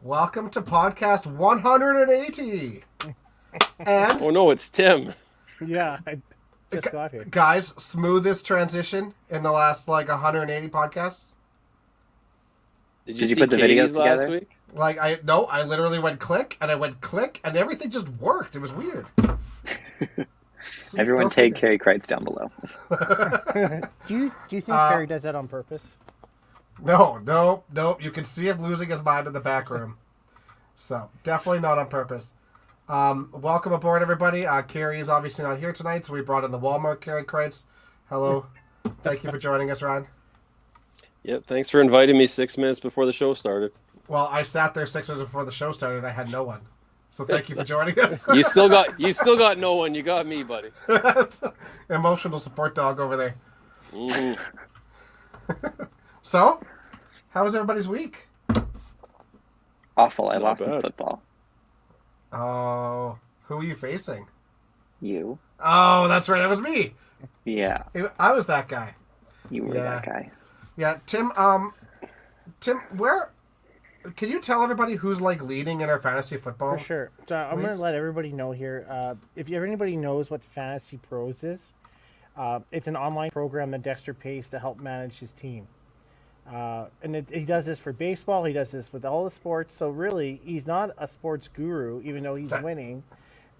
Welcome to podcast 180. And oh no, it's Tim. Yeah, I just got here. Guys, smoothest transition in the last 180 podcasts. Did you see put the Katie's videos last together? week? I literally went click, and I went click, and everything just worked. It was weird. Everyone take Carey Kreitz down below. Do you think Carey does that on purpose? No. You can see him losing his mind in the back room. So, definitely not on purpose. Welcome aboard, everybody. Carey is obviously not here tonight, so we brought in the Walmart Carey Kreitz. Hello. Thank you for joining us, Ryan. Yep, thanks for inviting me 6 minutes before the show started. Well, I sat there 6 minutes before the show started, and I had no one. So thank you for joining us. You still got no one. You got me, buddy. Emotional support dog over there. Mm-hmm. So, how was everybody's week? Awful. I Not lost in bad. football. Oh, who are you facing? You? Oh, that's right. That was me. Yeah, I was that guy. you were that guy. Yeah, Tim. Tim, where? Can you tell everybody who's leading in our fantasy football? For sure. So I'm going to let everybody know here. If anybody knows what Fantasy Pros is, it's an online program that Dexter pays to help manage his team. And he does this for baseball. He does this with all the sports. So really, he's not a sports guru, even though he's winning.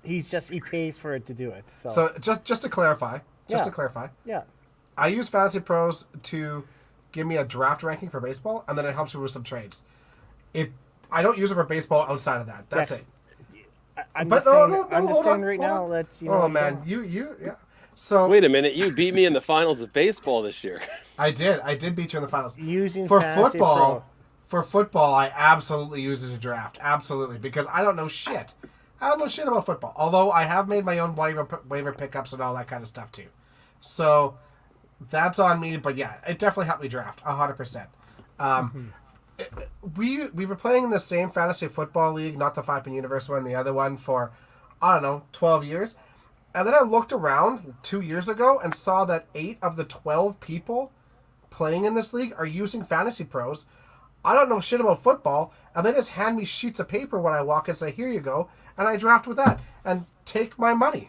He pays for it to do it. So just to clarify, yeah. I use Fantasy Pros to give me a draft ranking for baseball, and then it helps me with some trades. I don't use it for baseball outside of that. That's it. I'm But just saying, no, I'm just hold saying on, right hold now on. that Oh man, you yeah. So Wait a minute, you beat me in the finals of baseball this year. I did beat you in the finals. using For Fantasy football, I absolutely use it to draft. Absolutely, because I don't know shit. I don't know shit about football. Although I have made my own waiver pickups and all that kind of stuff too. So that's on me. But yeah, it definitely helped me draft 100%. We were playing in the same fantasy football league, not the 5-Pin Universe one, the other one for, I don't know, 12 years. And then I looked around 2 years ago and saw that 8 of the 12 people playing in this league are using Fantasy Pros. I don't know shit about football, and they just hand me sheets of paper when I walk and say, here you go, and I draft with that and take my money.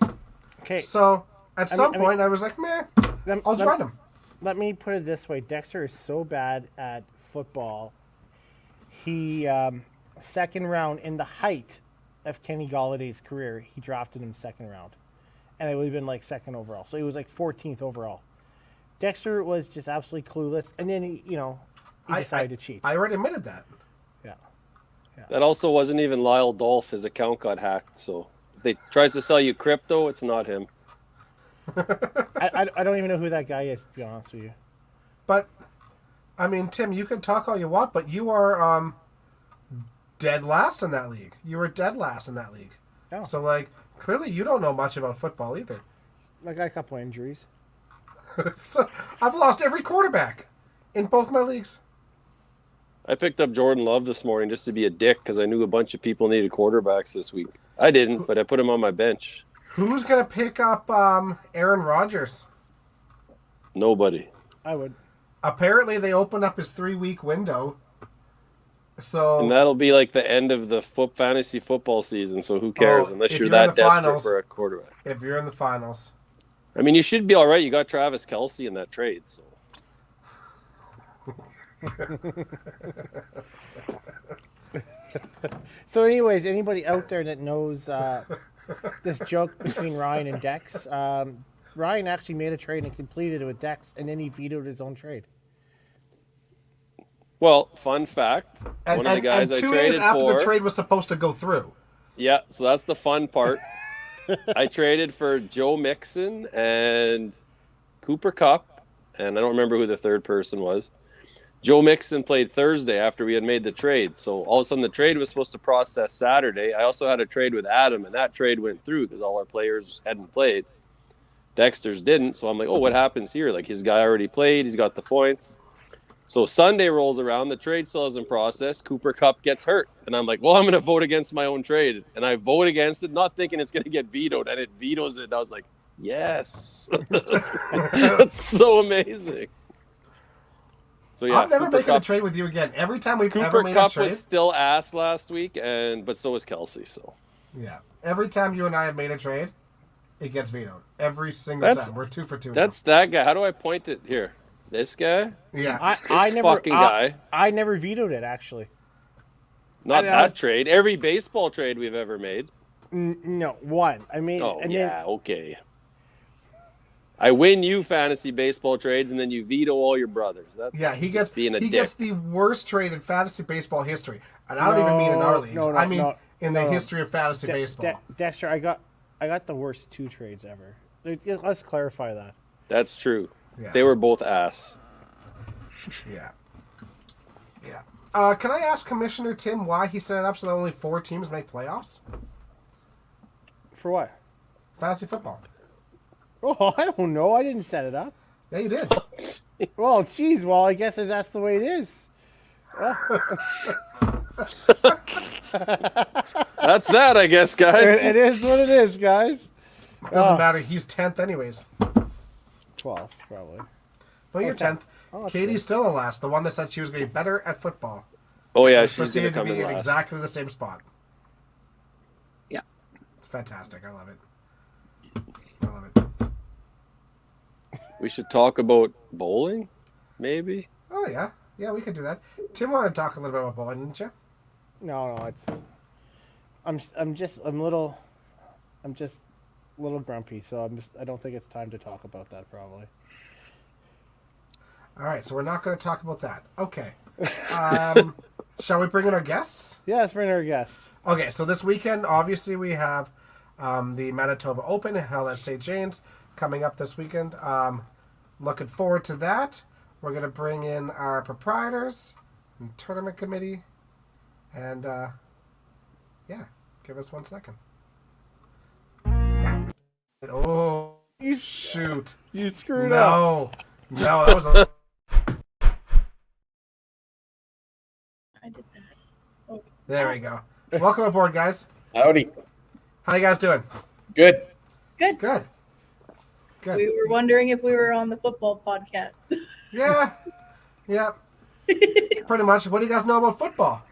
Okay. So at some point I was like, meh, I'll join them. Let me put it this way. Dexter is so bad at football. He, second round, in the height of Kenny Galladay's career, he drafted him second round. And it would have been second overall. So he was 14th overall. Dexter was just absolutely clueless. And then he decided to cheat. I already admitted that. Yeah. That also wasn't even Lyle Dolph. His account got hacked. So if they tries to sell you crypto, it's not him. I don't even know who that guy is, to be honest with you. But, I mean, Tim, you can talk all you want, but you are dead last in that league. You were dead last in that league. Oh. So, clearly you don't know much about football either. I got a couple injuries. So, I've lost every quarterback in both my leagues. I picked up Jordan Love this morning just to be a dick because I knew a bunch of people needed quarterbacks this week. I didn't, but I put him on my bench. Who's going to pick up Aaron Rodgers? Nobody. I would. Apparently, they opened up his 3-week window. So, And that'll be the end of the fantasy football season, so who cares? Unless if you're you're in that the desperate finals- for a quarterback. if you're in the finals. I mean, you should be all right. You got Travis Kelce in that trade, so. So anyways, anybody out there that knows this joke between Ryan and Dex, Ryan actually made a trade and completed it with Dex, and then he vetoed his own trade. Well, fun fact. And, one of the guys and I 2 traded days after for. the trade was supposed to go through. Yeah, so that's the fun part. I traded for Joe Mixon and Cooper Kupp, and I don't remember who the third person was. Joe Mixon played Thursday after we had made the trade. So all of a sudden the trade was supposed to process Saturday. I also had a trade with Adam, and that trade went through because all our players hadn't played. Dexter's didn't. So I'm like, oh, what happens here? His guy already played. He's got the points. So Sunday rolls around. The trade still isn't processed. Cooper Kupp gets hurt. And I'm like, well, I'm going to vote against my own trade. And I vote against it, not thinking it's going to get vetoed. And it vetoes it. And I was like, yes. That's so amazing. So yeah, I'm never Cooper making a Kupp- trade with you again. Every time we've ever Cooper made a Cup trade, was still ass last week, but so was Kelsey. So yeah, every time you and I have made a trade, it gets vetoed. Every single That's- time. We're 2 for 2 that's that guy. How do I point it here? This guy? now. Yeah. I This never fucking guy. I never vetoed it actually. Not I- that trade. Every baseball trade we've ever made. No, one. I mean, Oh and yeah, okay. I win you fantasy baseball trades, and then you veto all your brothers. That's Yeah, he just being a dick. gets the worst trade in fantasy baseball history. And I don't even mean in our leagues. I mean in the history of fantasy baseball. Dexter, I got the worst 2 trades ever. Let's clarify that. That's true. Yeah. They were both ass. Yeah. Yeah. Can I ask Commissioner Tim why he set it up so that only 4 teams make playoffs? For what? Fantasy football. Oh, I don't know. I didn't set it up. Yeah, you did. Well, geez. Well, I guess that's the way it is. That's that, I guess, guys. It is what it is, guys. Doesn't matter. He's 10th anyways. 12, probably. No, you're 10th. Oh, that's Katie's still in last. The one that said she was going to be better at football. Oh yeah, she's gonna Proceeded to come be in in last. exactly the same spot. Yeah. It's fantastic. I love it. I love it. We should talk about bowling, maybe. Oh, yeah. Yeah, we could do that. Tim wanted to talk a little bit about bowling, didn't you? No, it's. I'm just a little grumpy, so I don't think it's time to talk about that probably. All right, so we're not going to talk about that. Okay. Shall we bring in our guests? Yeah, let's bring our guest. Okay, so this weekend, obviously, we have the Manitoba Open held at St. James coming up this weekend. Looking forward to that. We're going to bring in our proprietors and tournament committee. And, yeah, give us 1 second. Oh, shoot. You screwed up. No, that was a... I did that. Oh. There we go. Welcome aboard, guys. Howdy. How you guys doing? Good. Good. Good. Good. We were wondering if we were on the football podcast. Yeah. Yeah. Pretty much. What do you guys know about football?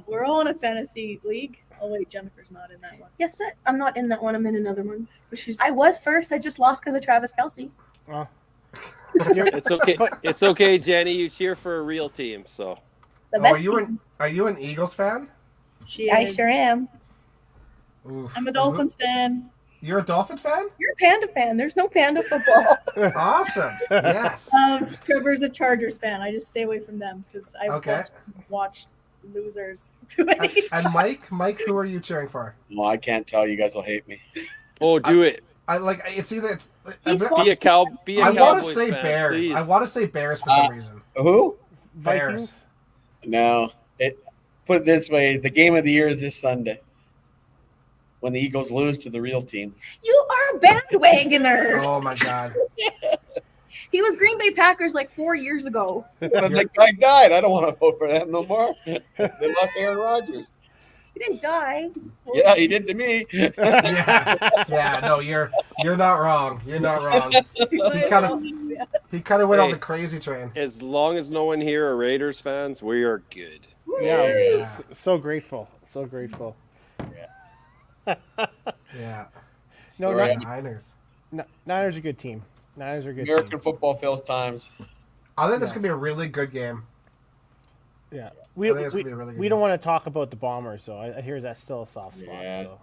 We're all in a fantasy league. Oh wait, Jennifer's not in that one. Yes, sir. I'm not in that one. I'm in another one. But she's I was first. I just lost because of Travis Kelsey. Oh. It's okay. It's okay, Jenny. You cheer for a real team, so the Oh, best. team. are you an Eagles fan? She I is. sure am. Oof. I'm a Dolphins fan. You're a Dolphins fan? You're a Panda fan. There's no Panda football. Awesome. Yes. Trevor's a Chargers fan. I just stay away from them because I Okay. watch losers too many. And Mike, who are you cheering for? Well, I can't tell. You guys will hate me. oh, do it. It's either it's. He's Be a cow. Be a I want Cowboys to say fan, Bears. please. I want to say Bears for some reason. Who? Bears. No. Put it this way: the game of the year is this Sunday, when the Eagles lose to the real team. You are a bandwagoner. Oh my God. He was Green Bay Packers like 4 years ago. But the guy died. I don't want to vote for them no more. They lost Aaron Rodgers. He didn't die. Yeah, he did to me. Yeah. No, you're not wrong. You're not wrong. He kind of went on Hey. the crazy train. As long as no one here are Raiders fans, we are good. Yeah, Yeah. so grateful. So grateful. Yeah. No, Sorry, Niners. Niners are a good team. Niners are a good American team. football fails times. I think this could be a really good game. Yeah. I think it's gonna be a really good We don't want to talk about the Bombers, though. I hear that's still a soft spot. Yeah. So,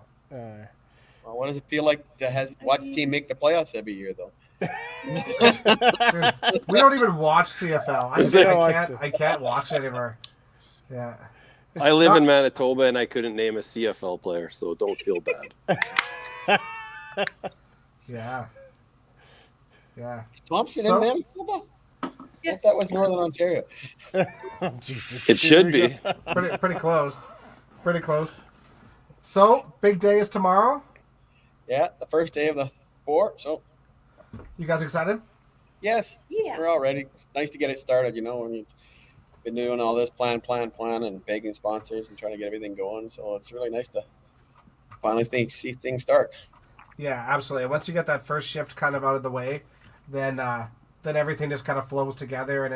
Well, what does it feel like to watch a team make the playoffs every year, though? Dude, we don't even watch CFL. I can't watch it anymore. Yeah. I live in Manitoba and I couldn't name a CFL player, so don't feel bad. Yeah. Yeah. Is Thompson So- in Manitoba? Yes. That was Northern Ontario. oh, Jesus. It should be. Pretty close. Pretty close. So, big day is tomorrow. Yeah, the first day of the 4. So, You guys excited? yes, Yeah. we're all ready. It's nice to get it started, when you've been doing all this plan, and begging sponsors and trying to get everything going. So it's really nice to finally see things start. Yeah, absolutely. Once you get that first shift kind of out of the way, then everything just kind of flows together, and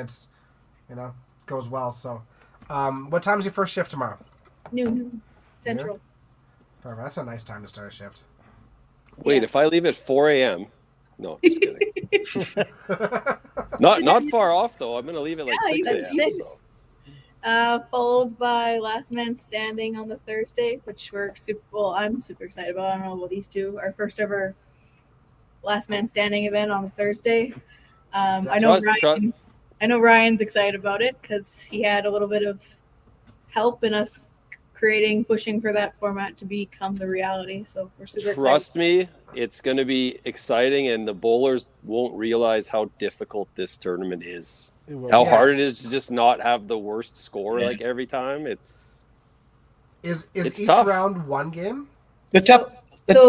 goes well. So, what time is your first shift tomorrow? Noon Central. Perfect. That's a nice time to start a shift. Wait, if I leave at 4 a.m. No, just kidding. not far off though. I'm gonna leave at like 6 Yeah, a.m. that's So. 6. Followed by Last Man Standing on the Thursday, which I'm super excited about. I don't know about these two. Our first ever Last Man Standing event on a Thursday. I know Ryan's excited about it because he had a little bit of help in us pushing for that format to become the reality. So we're super excited. Trust me, it's going to be exciting, and the bowlers won't realize how difficult this tournament is. How hard it is to just not have the worst score like every time. It's each tough. round one game? So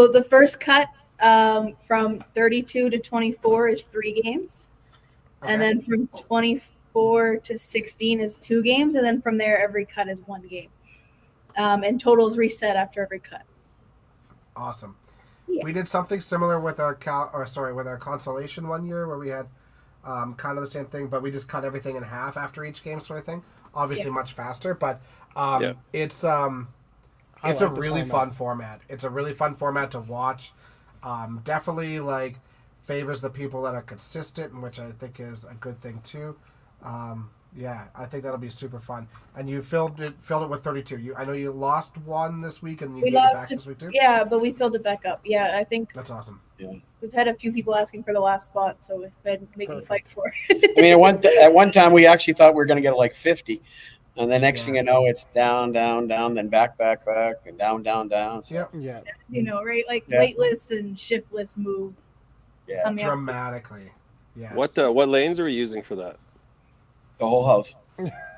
the first cut from 32 to 24 is 3 games. Okay. And then from 24 to 16 is 2 games. And then from there, every cut is 1 game. And totals reset after every cut. Awesome. Yeah. We did something similar with our consolation one year where we had kind of the same thing, but we just cut everything in half after each game, sort of thing. Obviously, much faster, but it's a really fun format. It's a really fun format to watch. Definitely favors the people that are consistent, which I think is a good thing too. I think that'll be super fun. And you filled it with 32. I know you lost one this week, and you gave it back this week too. Yeah, but we filled it back up. Yeah, I think that's awesome. Yeah, we've had a few people asking for the last spot, so we've been making fight for it. I mean, at one time we actually thought we were going to get 50, and the next thing you know, it's down, then back, and down. So. Yeah. Right? Waitlist and shiftless move. Yeah, dramatically. Yes. What lanes are we using for that? The whole house.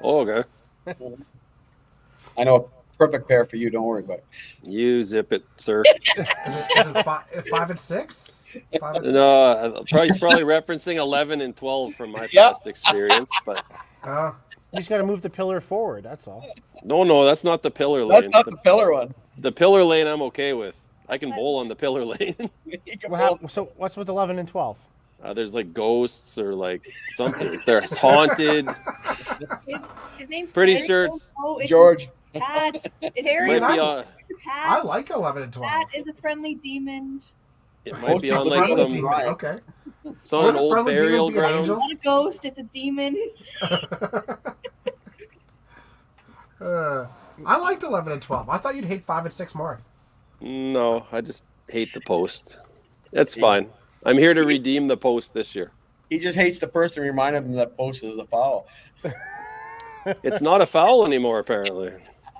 Oh, okay. I know a perfect pair for you. Don't worry about it. You zip it, sir. Is it 5 and 6? 5 and 6? No, probably referencing 11 and 12 from my past experience, but you just got to move the pillar forward. That's all. No, that's not the pillar lane. That's not the pillar one. The pillar lane, I'm okay with. I can bowl on the pillar lane. So what's with 11 and 12? There's ghosts or something. They're haunted. His name's pretty Terry. sure it's George. Pat. Terry. Might be on, I like 11 and 12. Pat is a friendly demon. it might be on Friendly some. demon. Okay. It's on an old friendly burial demon be an ground. angel? It's not a ghost, it's a demon. I liked 11 and 12. I thought you'd hate 5 and 6 more. No, I just hate the post. That's fine. I'm here to redeem the post this year. He just hates the person reminding him that post is a foul. It's not a foul anymore, apparently.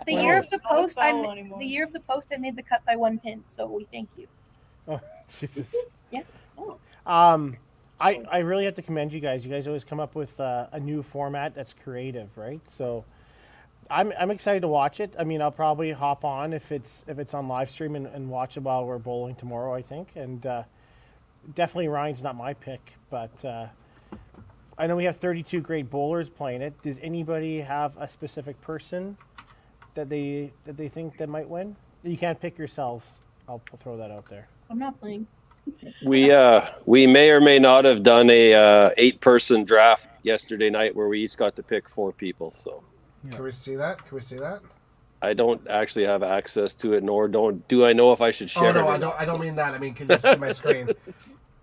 The year of the post, I foul anymore. made the cut by 1 pin, so we thank you. Oh, Jesus. Yeah. Oh. I really have to commend you guys. You guys always come up with a new format that's creative, right? So I'm excited to watch it. I mean, I'll probably hop on if it's on live stream and watch it while we're bowling tomorrow, I think. And definitely Ryan's not my pick, but I know we have 32 great bowlers playing it. Does anybody have a specific person that they think that might win? You can't pick yourselves. I'll throw that out there. I'm not playing. We may or may not have done a 8-person draft yesterday night where we each got to pick 4 people. So Can we see that? I don't actually have access to it, nor do I know if I should share it. Oh no, or I not, don't mean that. I mean, can you see my screen?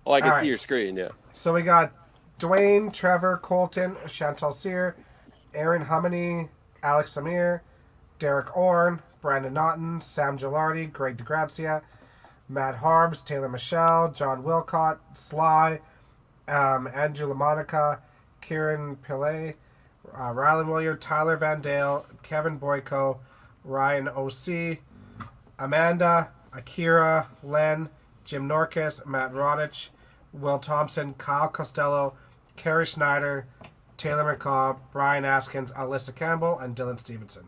Oh, I can All see right. your screen. Yeah. So we got Dwayne, Trevor, Colton, Chantal Sear, Aaron Hummany, Alex Amir, Derek Orn, Brandon Naughton, Sam Gilardi, Greg DeGrazia, Matt Harbs, Taylor Michelle, John Wilcott, Sly, Andrew LaMonica, Kieran Pillay, Rylan Williard, Tyler Van Dale, Kevin Boyko, Ryan O.C., Amanda, Akira, Len, Jim Norkus, Matt Rodich, Will Thompson, Kyle Costello, Kerry Schneider, Taylor McCaw, Brian Askins, Alyssa Campbell, and Dylan Stevenson.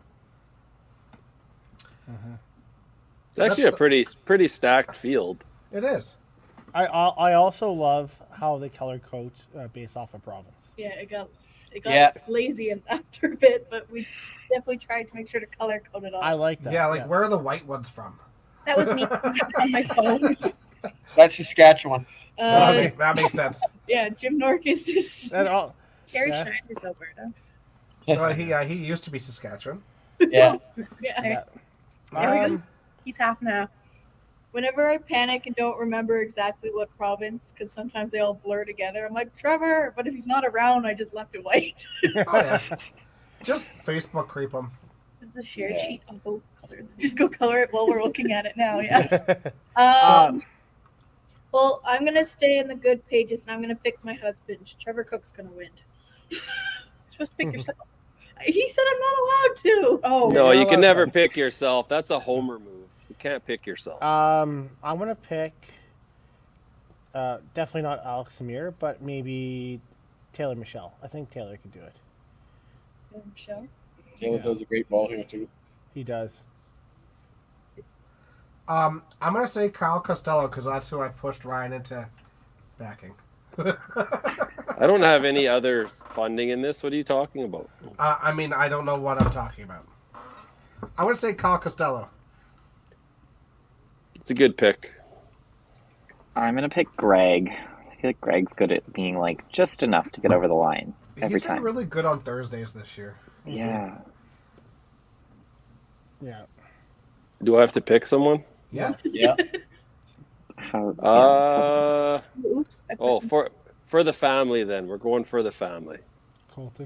It's actually a pretty stacked field. It is. I also love how they color code based off of province. Yeah, it got lazy after a bit, but we definitely tried to make sure to color code it all. I like that. Yeah, where are the white ones from? That was me on my phone. That's Saskatchewan. That makes sense. Yeah, Jim Norkus is That all, Gary Yeah. Schneider's Alberta. He used to be Saskatchewan. Yeah. Yeah. Yeah. He's half and half. Whenever I panic and don't remember exactly what province, because sometimes they all blur together, I'm like, Trevor. But if he's not around, I just left it white. Oh yeah. Just Facebook creep him. This is a shared Yeah. sheet. I'll go color. Just go color it while we're looking at it now. Yeah. Well, I'm gonna stay in the good pages, and I'm gonna pick my husband. Trevor Cook's gonna win. You're supposed to pick yourself. He said I'm not allowed to. Oh, No, you're you allowed can never to. pick yourself. That's a homer move. You can't pick yourself. I'm gonna pick definitely not Alex Samir, but maybe Taylor Michelle. I think Taylor could do it. Michelle. Taylor does a great ball here too. He does. I'm gonna say Kyle Costello because that's who I pushed Ryan into backing. I don't have any other funding in this. What are you talking about? I mean, I don't know what I'm talking about. I would say Kyle Costello. It's a good pick. I'm gonna pick Greg. I feel like Greg's good at being like just enough to get over the line every He's been time. really good on Thursdays this year. Yeah. Yeah. Do I have to pick someone? Yeah. Yeah. How, Oops. I put Oh, for the family then. We're going for the family.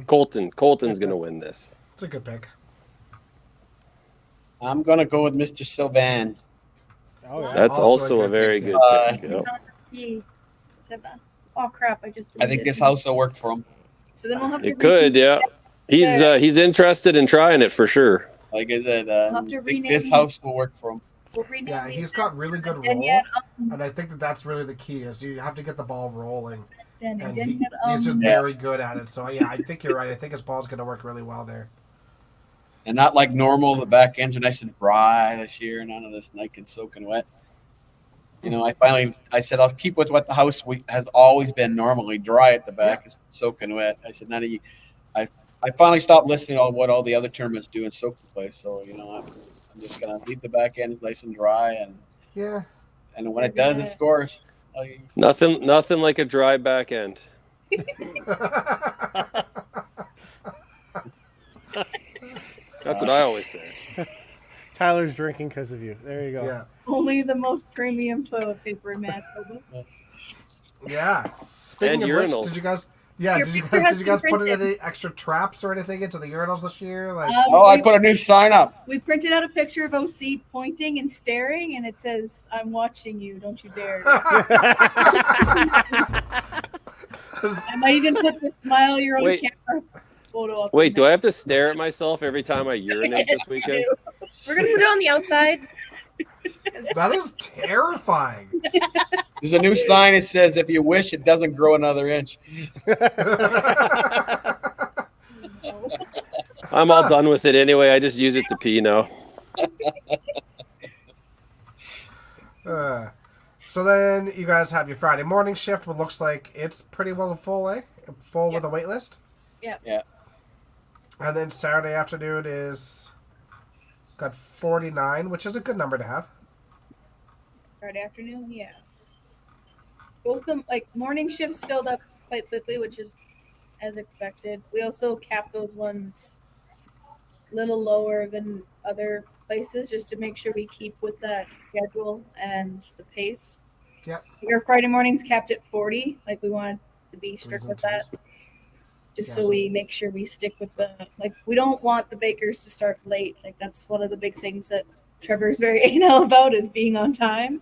Colton. Colton's going to win this. It's a good pick. I'm gonna go with Mr. Sylvan. Oh yeah. That's also a very pick, good yeah. pick. Yep. Let's see. Oh crap! I just. I think this house will work for him. So then we'll have to. It could, yeah. He's interested in trying it for sure. Like I said, have to I think rename this him. house will work for him. We'll rename Yeah, the he's got really good And roll, yet, and I think that's really the key is you have to get the ball rolling, standing. and Then he's yet, just Yeah. very good at it. So yeah, I think you're right. I think his ball's going to work really well there. And not like normal, the back ends are nice and dry this year, none of this nice and soaking wet. You know, I said I'll keep with what the house has always been normally dry at the back, it's soaking wet. I said none of you. I finally stopped listening to what all the other tournaments do and soak the place. So you know, I'm just gonna leave the back ends nice and dry, Yeah. and when it does, it scores. Nothing like a dry back end. That's what I always say. Tyler's drinking because of you. There you go. Yeah. only the most premium toilet paper in Manitoba. Yeah. Speaking And of which, urinals. did you guys? Yeah. Your Did you picture guys? has Did you guys been put in printed. any extra traps or anything into the urinals this year? Like. Oh, I put a new sign up. We printed out a picture of OC pointing and staring, and it says, "I'm watching you. Don't you dare." I might even put the smile your own Wait. camera photo up. Wait, do I have to stare at myself every time I urinate this weekend? We're gonna put it on the outside. That is terrifying. There's a new sign that says, "If you wish, it doesn't grow another inch." I'm all done with it anyway. I just use it to pee now. So then you guys have your Friday morning shift, what looks like it's pretty well full, eh? Full with a wait list? Yeah. Yeah. And then Saturday afternoon is got 49, which is a good number to have. Friday afternoon, yeah. Both of them, like morning shifts filled up quite quickly, which is as expected. We also capped those ones a little lower than other places just to make sure we keep with that schedule and the pace. Yep. Your Friday mornings capped at 40. Like we wanted to be strict with that. Just Yeah, so so- we make sure we stick with we don't want the bakers to start late. Like that's one of the big things that Trevor's very anal about is being on time.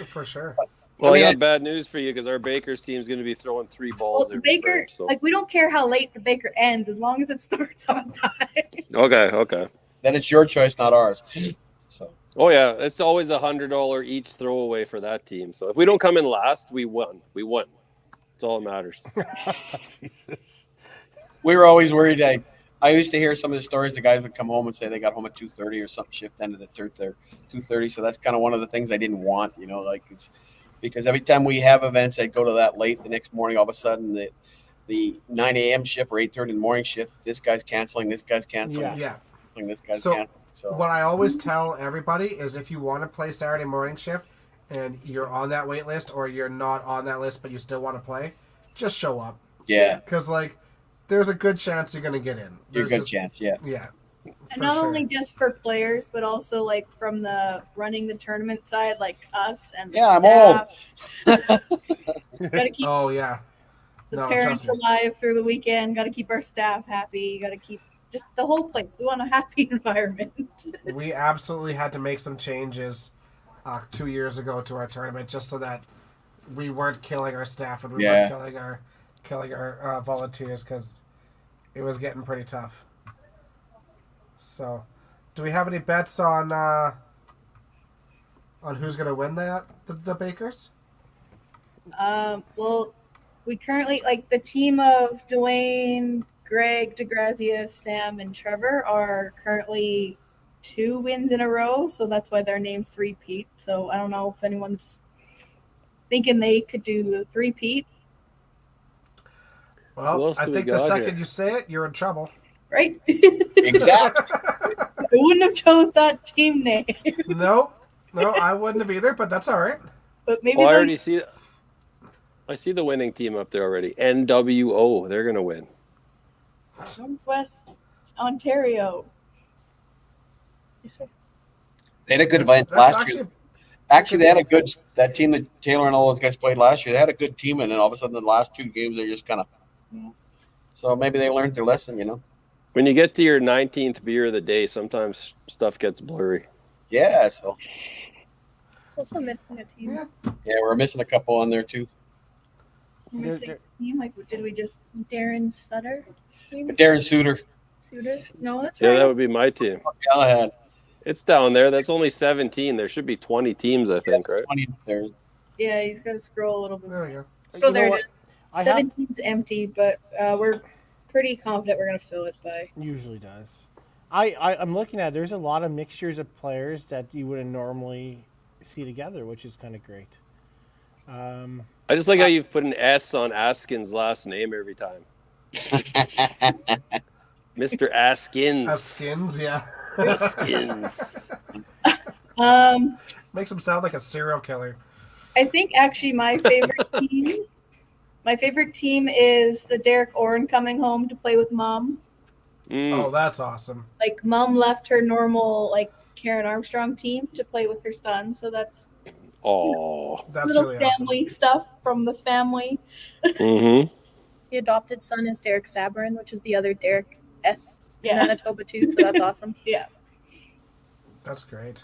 For sure. Well, I I mean, got bad news for you because our Bakers team's going to be throwing 3 Well, balls the every baker, frame. So. we don't care how late the baker ends as long as it starts on time. Okay. Then it's your choice, not ours. So Oh yeah, it's always $100 each throwaway for that team. So if we don't come in last, we won. We won. That's all that matters. we were always worried. I used to hear some of the stories. The guys would come home and say they got home at 2:30 or something. Shift ended at 2:30. So that's kind of one of the things I didn't want. You know, like it's because every time we have events that go to that late, the next morning all of a sudden the 9 a.m. shift or 8:30 in the morning shift, this guy's canceling, this guy's canceling, Yeah. this guy's So, canceling. So What I always tell everybody is if you want to play Saturday morning shift and you're on that wait list or you're not on that list but you still want to play, just show up. yeah, Because, like, there's a good chance you're going to get in. You're a There's good just- chance, yeah. Yeah. And for not sure. only just for players, but also like from the running the tournament side, like us and the Yeah, I'm old. staff. Gotta keep Oh, yeah. the No, parents trust me. alive through the weekend. Got to keep our staff happy. Got to keep just the whole place. We want a happy environment. We absolutely had to make some changes 2 years ago to our tournament just so that we weren't killing our staff and we Yeah. weren't killing our volunteers because it was getting pretty tough. So, do we have any bets on who's gonna win the Bakers? Well, we currently like the team of Dwayne, Greg, DeGrazia, Sam, and Trevor are currently 2 wins in a row, so that's why they're named three-peat. So I don't know if anyone's thinking they could do the three-peat, Who Well, else I do we think the got second here? you say it, you're in trouble. right? Exactly. I wouldn't have chose that team name, No, I wouldn't have either, but that's all right. but maybe Oh, I they'll- already see. I see the winning team up there already. NWO. They're gonna win. Northwest Ontario. You say? They had a good That's event last actually year. Actually, they had a good that team that Taylor and all those guys played last year. They had a good team, and then all of a sudden, the last 2 games they just kind of. So maybe they learned their lesson, you know. When you get to your 19th beer of the day, sometimes stuff gets blurry. Yeah. So It's also missing a team. Yeah. yeah, we're missing a couple on there too. Missing a team. Like, did we just Darren Sutter? But Darren Suter, Suter? No, that's Yeah, right. that would be my team. Callahan, It's down there. That's only 17. There should be 20 teams, I think, right? 20 there. Yeah, he's got to scroll a little bit. There we go. So You know there what? it is. I have 17's empty, but we're pretty confident we're going to fill it by. usually does. I'm looking at there's a lot of mixtures of players that you wouldn't normally see together, which is kind of great. I just like how you've put an S on Askin's last name every time. Mr. Askins. As skins, yeah. Askins. Makes him sound like a serial killer. I think actually my favorite team. My favorite team is the Derek Orrin coming home to play with Mom. Oh, that's awesome. Like Mom left her normal like Karen Armstrong team to play with her son, so that's Oh. That's little really awesome. family stuff from the family. Mm-hmm. The adopted son is Derek Sabrin, which is the other Derek S in Yeah. Manitoba too. So that's awesome. Yeah. That's great.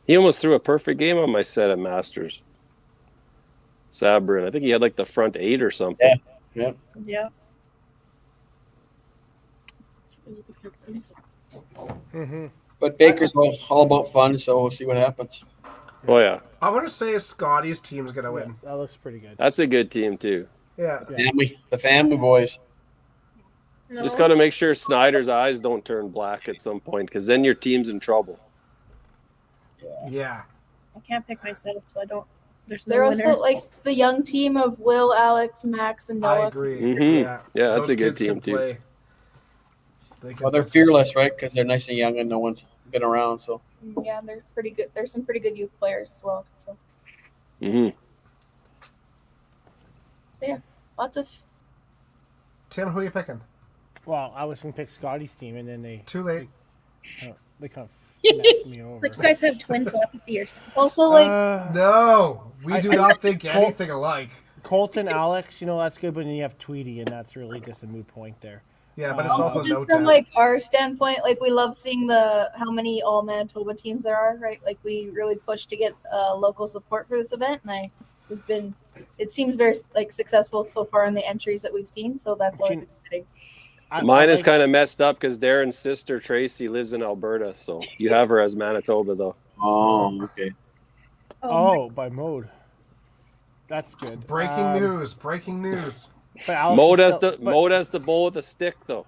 He almost threw a perfect game on my set at Masters. Sabrin. I think he had like the front 8 or something. Yeah. Yeah. Mm-hmm. But Baker's all about fun, so we'll see what happens. Oh, yeah. I want to say Scotty's team's gonna win. That looks pretty good. That's a good team, too. Yeah. The family boys. Just got to make sure Snyder's eyes don't turn black at some point, because then your team's in trouble. Yeah. I can't pick myself, so I don't. There's no They're winner. also like the young team of Will, Alex, Max, and I Noah. agree. Mhm. Yeah. Yeah, that's Those a good kids can team, too. play. They can Well, they're fearless, right? Because they're nice and young, and no one's been around. So Yeah, they're pretty good. There's some pretty good youth players as well. So Mm-hmm. yeah, lots of. Tim, who are you picking? Well, I was gonna pick Scotty's team, and then they Too late. kind of messed me over. Like you guys have twin telepathy or something. Also, like No, we do I- not think anything alike. Colton, Alex, that's good, but then you have Tweety, and that's really just a moot point there. Yeah, but it's also just no from time. like our standpoint, like we love seeing how many all Manitoba teams there are, right? Like we really push to get local support for this event, and it seems very like successful so far in the entries that we've seen. So that's always exciting. Mine is kind of messed up because Darren's sister, Tracy, lives in Alberta, so you have her as Manitoba, though. oh, okay. Oh, by mode. That's good. Breaking news. Breaking news. But Alex Mode is has still- the Mode has the bowl with a stick, though.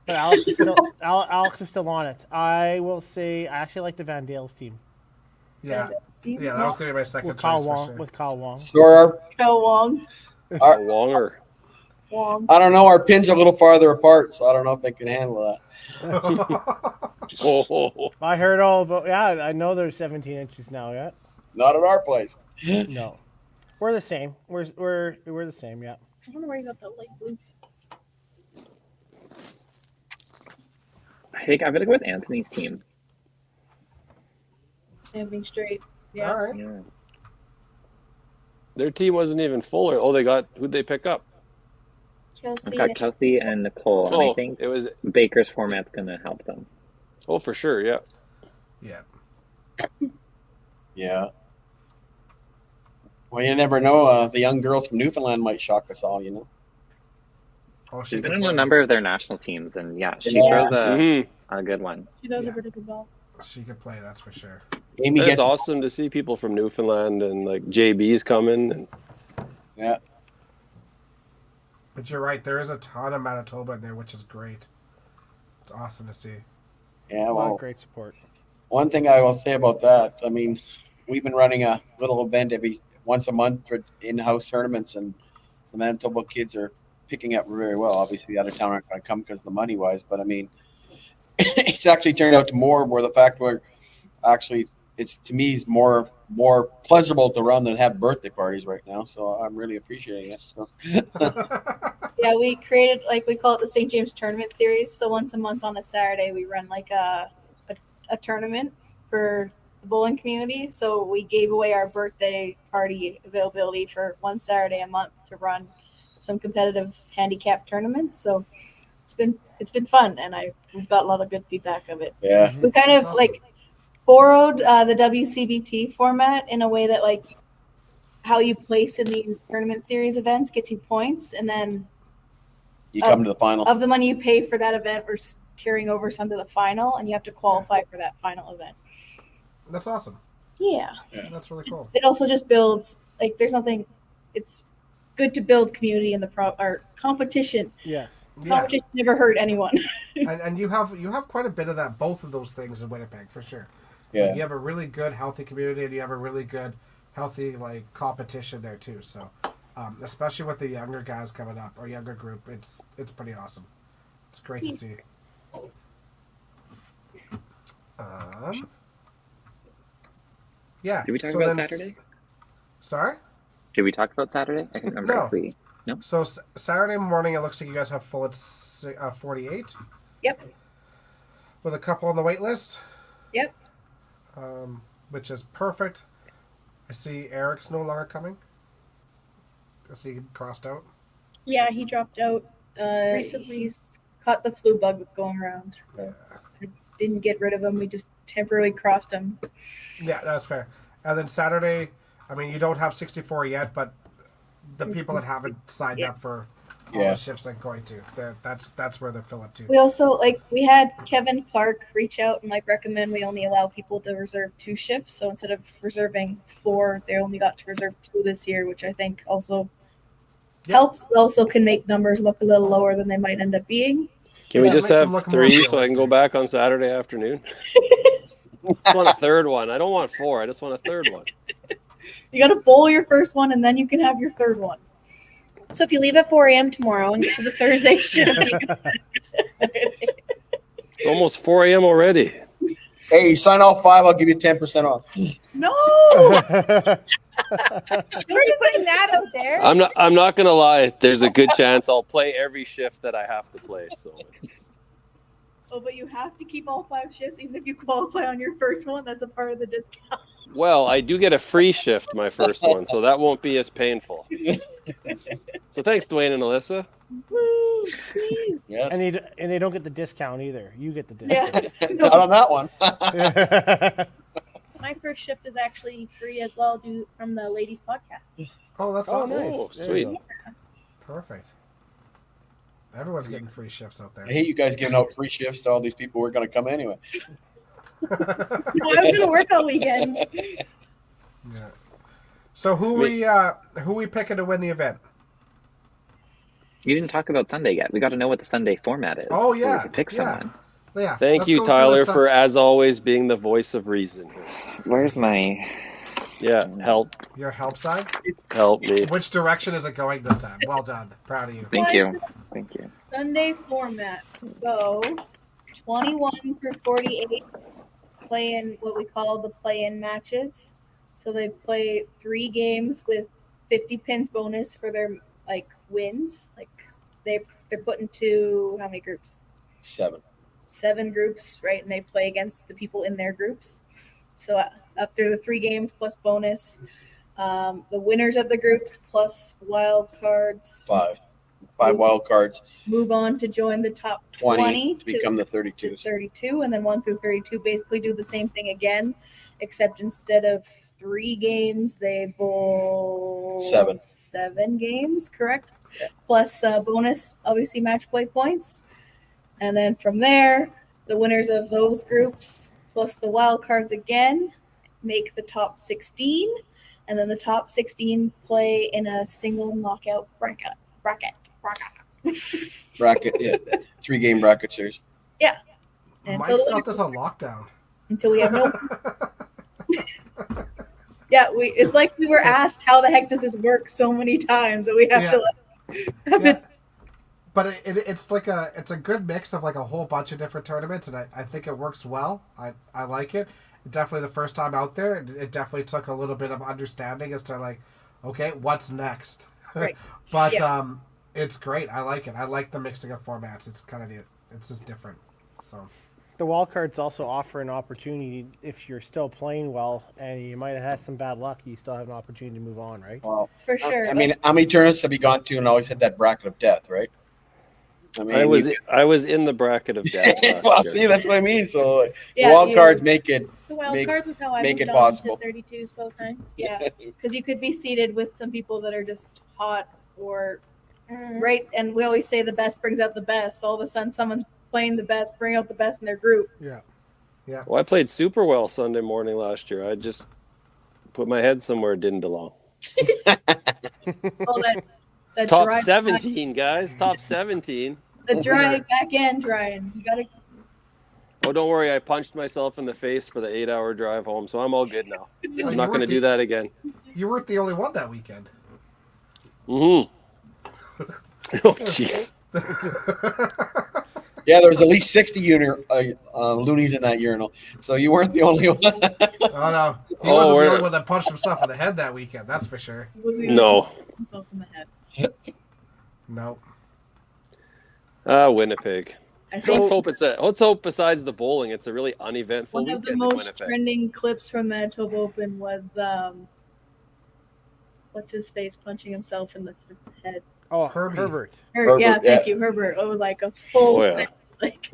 But Alex is still Alex is still on it. I will say I actually like the Van Dale's team Yeah. Yeah, that was going to be my second with choice Kyle for Wong. sure. With Kyle Wong. So Kyle Wong. Our- Wonger. Wong. I don't know. Our pins are a little farther apart, so I don't know if they can handle that. Oh, I heard all about. Yeah, I know they're 17 inches now. Yeah. Not at our place. No, we're the same. We're the same. Yeah. I don't know where you got that light blue. I think I'm gonna go with Anthony's team. Everything straight. Yeah. All right. Yeah. Their team wasn't even full. They got who'd they pick up? Kelsey. I've got Kelsey and Nicole, and I think it was. Baker's format's gonna help them. Oh, for sure, yeah. Yeah. Yeah. Well, you never know. The young girl from Newfoundland might shock us all, you know. Oh, She's been can in a play. number of their national teams, and yeah, she Yeah. throws Mhm. a good one. She does Yeah. a pretty good ball. She could play, that's for sure. Amy It's gets awesome to see people from Newfoundland and like JB's coming. And Yeah. But you're right, there is a ton of Manitoba in there, which is great. It's awesome to see. Yeah, A lot well, of great support. one thing I will say about that, I mean, we've been running a little event once a month for in-house tournaments, and the Manitoba kids are picking up very well. Obviously, the out of town aren't going to come because of the money wise, but I mean, it's actually turned out to more where the fact where actually it's to me is more pleasurable to run than have birthday parties right now. So I'm really appreciating it. So Yeah, we created we call it the St. James Tournament Series. So once a month on a Saturday, we run like a tournament for the bowling community. So we gave away our birthday party availability for one Saturday a month to run some competitive handicap tournaments. So it's been fun, and we've got a lot of good feedback of it. yeah, We kind of That's awesome. borrowed the WCBT format in a way that how you place in these tournament series events gets you points, and then you come to the final. of the money you pay for that event, we're carrying over some to the final, and you have to qualify for that final event. That's awesome. Yeah. That's really cool. It also just builds there's nothing. It's good to build community in the or competition. Yes. Yeah. Competition never hurt anyone. And you have quite a bit of that, both of those things in Winnipeg for sure. Yeah. Like, you have a really good, healthy community, and you have a really good, healthy competition there too. So, especially with the younger guys coming up or younger group, it's pretty awesome. It's great to see. Yeah. Did we talk so about then Saturday? Sorry. Did we talk about Saturday? I can't remember No. if we. No. So Saturday morning, it looks like you guys have full at 48. Yep. With a couple on the wait list. Yep. Which is perfect. I see Eric's no longer coming. I see him crossed out. Yeah, he dropped out. Recently, he's caught the flu bug that's going around. So didn't get rid of him. We just temporarily crossed him. Yeah, that's fair. And then Saturday, I mean, you don't have 64 yet, but the people that haven't signed up for all the shifts are going to. That's where they're fill up to. We also we had Kevin Clark reach out and recommend we only allow people to reserve 2 shifts. So instead of reserving 4, they only got to reserve 2 this year, which I think also helps. But also can make numbers look a little lower than they might end up being. Can we Yeah, just makes them have look more 3 so I can go realistic. back on Saturday afternoon? I just want a third one. I don't want 4. I just want a third one. You got to bowl your first one, and then you can have your third one. So if you leave at 4 a.m. tomorrow and get to the Thursday shift, you can It's almost 4 a.m. already. Hey, sign all 5. I'll give you 10% off. No, Don't be putting that out there. I'm not gonna lie. There's a good chance I'll play every shift that I have to play. So it's, but you have to keep all 5 shifts, even if you qualify on your first one. That's a part of the discount. well, I do get a free shift my first one, so that won't be as painful. So thanks, Dwayne and Alyssa. Yes. And they don't get the discount either. You get the discount. Yeah. Not on that one. My first shift is actually free as well, due from the ladies' podcast. Oh, that's Oh, awesome. nice. Oh, There sweet. you go. Perfect. Everyone's getting free shifts out there. I hate you guys giving out free shifts to all these people who are going to come anyway. I was going to work all weekend. Yeah. So who we picking to win the event? You didn't talk about Sunday yet. We got to know what the Sunday format is. Oh, before yeah, we can pick yeah. someone. Yeah. Thank let's you, go through Tyler, the for as always being the voice of reason. Where's my? Yeah, help your help side. me. Which direction is it going this time? Well done. Proud of you. Thank you. Thank you. Sunday format. So 21 through 48 play in what we call the play-in matches. So they play 3 games with 50 pins bonus for their wins. They're put into how many groups? 7. 7 groups, right? And they play against the people in their groups. So after the 3 games plus bonus, the winners of the groups plus wild cards 5 wild cards, move on to join the top 20 20 to become the to 32s. 32, and then 1 through 32 basically do the same thing again, except instead of 3 games, they bowl 7 games, correct? Yeah. Plus bonus, obviously, match play points. And then from there, the winners of those groups plus the wild cards again make the top 16, and then the top 16 play in a single knockout bracket. Bracket, yeah. 3-game bracket series. Yeah. Mike's got this on lockdown. Until we have no. Yeah, it's like we were asked how the heck does this work so many times that we have to have it. But it's like it's a good mix of like a whole bunch of different tournaments, and I think it works well. I like it. Definitely the first time out there, it definitely took a little bit of understanding as to like, okay, what's next? Right. But it's great. I like it. I like the mixing of formats. It's kind of neat. It's just different. So The wild cards also offer an opportunity if you're still playing well and you might have had some bad luck, you still have an opportunity to move on, right? Well, For sure. I mean, how many tournaments have you gone to and always had that bracket of death, right? I mean, I was in the bracket of death. last well, year. see, that's what I mean. So Yeah, the wild cards make it. The wild Make- cards was how I make moved it on possible. to 32s both times. Yeah, because you could be seated with some people that are just hot or right, and we always say the best brings out the best. All of a sudden, someone's playing the best, bring out the best in their group. Yeah. Well, I played super well Sunday morning last year. I just put my head somewhere it didn't belong. All that Top drive 17, guys. Top 17. Back, the drive back end, Ryan. You gotta. Oh, don't worry. I punched myself in the face for the 8-hour drive home, so I'm all good now. I'm not going to do that again. you weren't the only one that weekend. Mm-hmm. Oh, jeez. Yeah, there was at least 60 loonies in that urinal, so you weren't the only one. Oh no, he Oh, wasn't the we're- only one that punched himself in the head that weekend. That's for sure. No. Himself in the head. No. Winnipeg. I Let's think hope besides the bowling, it's a really uneventful one of the weekend in most Winnipeg. trending clips from Manitoba Open was what's his face punching himself in the head. Oh, Herbie. Herbert. Herbert, Yeah, thank yeah. you, Herbert. It was like a full Oh, yeah. like.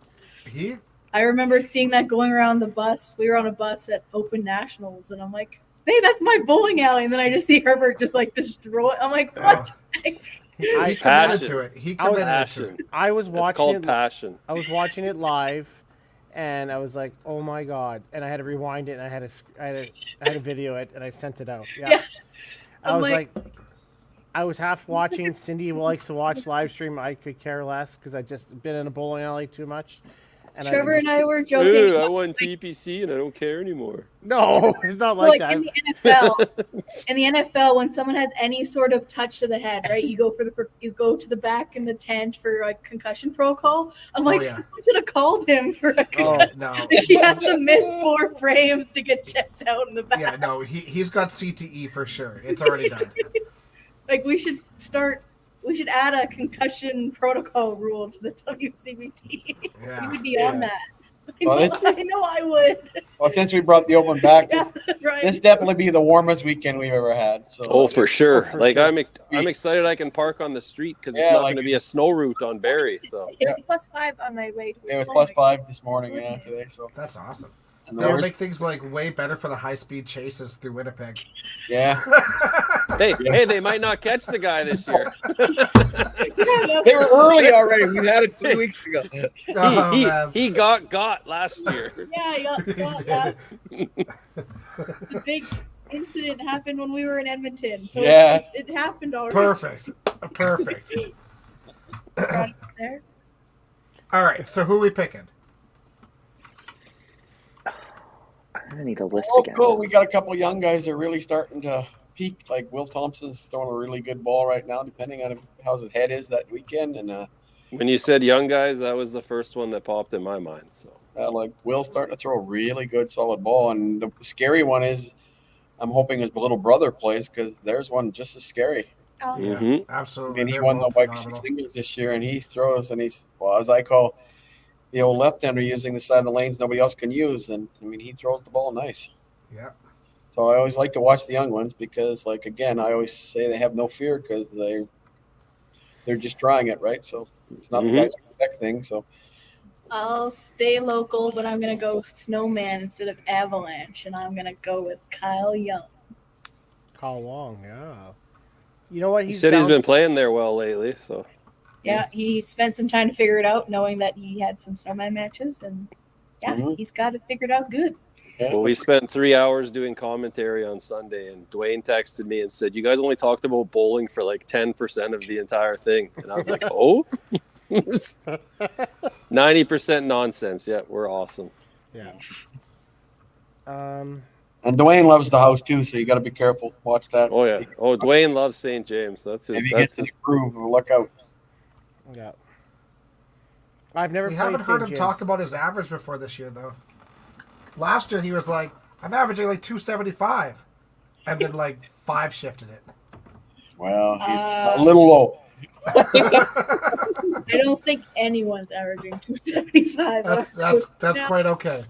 He I remember seeing that going around the bus. We were on a bus at Open Nationals, and I'm like, "Hey, that's my bowling alley." And then I just see Herbert just like destroy it. I'm like, "What?" he Passion. committed to it. He I was- committed to Passion. it. I was It's watching called it. passion. I was watching it live, and I was like, "Oh my god!" And I had to rewind it, and I had to video it, and I sent it out. Yeah. Yeah. I I'm was like- I was half watching. Cindy likes to watch live stream. I could care less because I just been in a bowling alley too much. And Trevor and I were joking. Ooh, I won TPC and I don't care anymore. No, it's not So like like that. in the NFL, when someone has any sort of touch to the head, right, you go to the back in the tent for like concussion protocol. I'm like, yeah. someone should have called him for a Oh, concussion. No. He has to miss 4 frames to get checked out in the back. Yeah, no, he's got CTE for sure. It's already done. Like we should add a concussion protocol rule to the WCBT. You Yeah. would be on that. Well, I know I would. Well, since we brought the Open back, Yeah, right. this definitely be the warmest weekend we've ever had. So, Oh, for sure. for Like sure. I'm excited I can park on the street because it's Yeah, not like- going to be a snow route on Barrie. So It was +5 on my way to it was +5 this morning, yeah, today. So, That's awesome. and That'll there make things like way better for the high-speed chases through Winnipeg. yeah, hey, they might not catch the guy this year. they were early already. We had it 2 weeks ago. Oh, man. he got last year. Yeah, last. The big incident happened when we were in Edmonton. So Yeah. it happened already. Perfect. Perfect. There. All right, so who are we picking? I'm gonna need a list Oh, again. cool. We got a couple young guys that are really starting to peak. Like Will Thompson's throwing a really good ball right now, depending on how his head is that weekend. And When you said young guys, that was the first one that popped in my mind. So like Will's starting to throw a really good, solid ball. And the scary one is, I'm hoping his little brother plays because there's one just as scary. Oh, Yeah, Mhm. absolutely. And he They're won the both White phenomenal. singles this year, and he throws, and he's, well, as I call, the old left-hander using the side of the lanes nobody else can use, and I mean he throws the ball nice. Yeah. So I always like to watch the young ones because, like again, I always say they have no fear because they're just trying it, right? So it's not the guys who expect things. So I'll stay local, but I'm gonna go Snowman instead of Avalanche, and I'm gonna go with Kyle Young. Kyle Long, yeah. You know what? He said he's been playing there well lately, so. Yeah, he spent some time to figure it out, knowing that he had some Snowman matches, and yeah, he's got it figured out good. Well, we spent 3 hours doing commentary on Sunday, and Dwayne texted me and said, "You guys only talked about bowling for like 10% of the entire thing." And I was like, "Oh, 90% nonsense." Yeah, we're awesome. Yeah. and Dwayne loves the house too, so you got to be careful. Watch that. Oh yeah. Oh, Dwayne loves St. James. That's his. If he That's gets his. his groove, look out. Yeah. I've never. We played haven't heard St. him James. talk about his average before this year, though. Last year he was like, I'm averaging like 275, and then like 5 shifted it. Well, he's a little low. I don't think anyone's averaging 275. That's quite okay.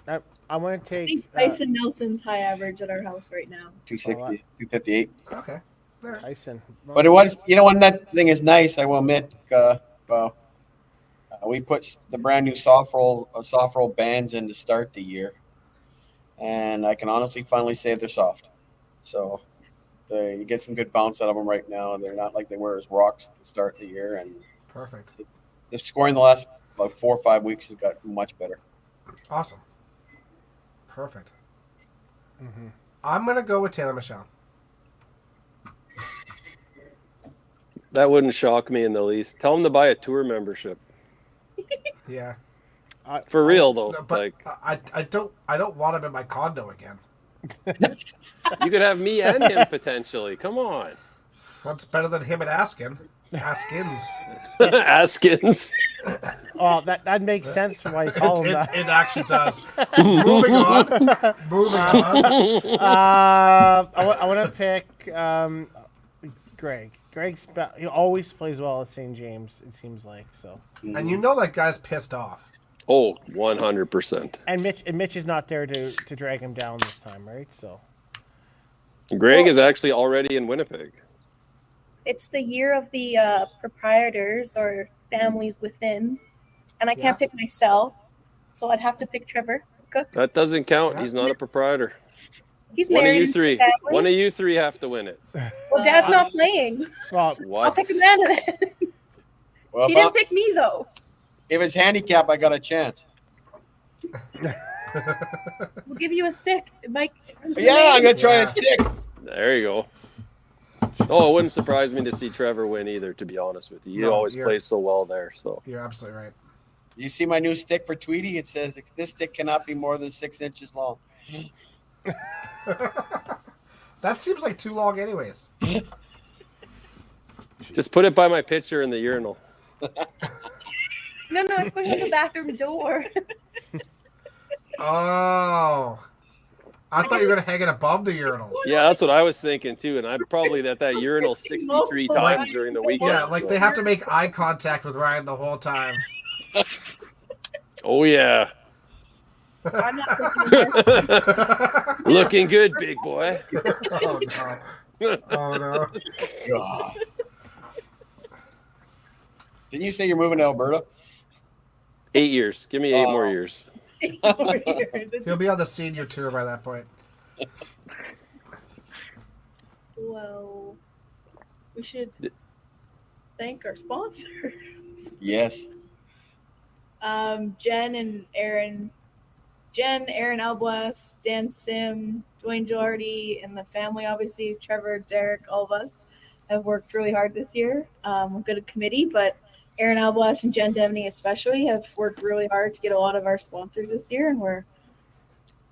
I'm going to I take. think Tyson Nelson's high average at our house right now. 260, 258. Okay. All right. Tyson. But it was, when that thing is nice, I will admit, we put the brand new soft roll bands in to start the year, and I can honestly finally say they're soft. So you get some good bounce out of them right now, and they're not like they were as rocks at the start of the year. And Perfect. the scoring the last about 4 or 5 weeks has got much better. Awesome. Perfect. Mm-hmm. I'm gonna go with Taylor Michelle. That wouldn't shock me in the least. Tell him to buy a tour membership. Yeah. For real though, No, but like I don't want him in my condo again. you could have me and him potentially. Come on, What's better than him and Askins? Askins. Oh, that makes sense why you call him that. It actually does. Moving on. I want to pick Greg. He always plays well at St. James, it seems like. So. And you know that guy's pissed off. Oh, 100%. And Mitch is not there to drag him down this time, right? So. Greg is actually already in Winnipeg. It's the year of the proprietors or families within, and I can't pick myself, so I'd have to pick Trevor. Cook. That doesn't count. He's not a proprietor. He's One of married you into three. a family. One of you three have to win it. Well, Dad's not playing. Well, I'll What? pick him out of it. Well, He didn't pick me though. if it's handicap, I got a chance. We'll give you a stick, Mike. Yeah, I'm gonna try a stick. There you go. Oh, it wouldn't surprise me to see Trevor win either, to be honest with you. He No, always you're- plays so well there. So You're absolutely right. You see my new stick for Tweety? It says this stick cannot be more than 6 inches long. That seems like too long, anyways. just put it by my picture in the urinal. No, it's going to the bathroom door. Oh. I thought you were going to hang it above the urinals. Yeah, that's what I was thinking too. And I'm probably at that urinal 63 times during the weekend. Yeah, like so. they have to make eye contact with Ryan the whole time. Oh yeah, I'm not listening. looking good, big boy. Oh, no. Oh, no. God. Didn't you say you're moving to Alberta? 8 years. Give me 8 more years. He'll be on the senior tour by that point. Well, we should thank our sponsor. Yes. Jen, Aaron Alblas, Dan Sim, Dwayne Doherty, and the family, obviously, Trevor, Derek, all of us have worked really hard this year. We're good at committee, but Aaron Alblas and Jen Devaney especially have worked really hard to get a lot of our sponsors this year, and we're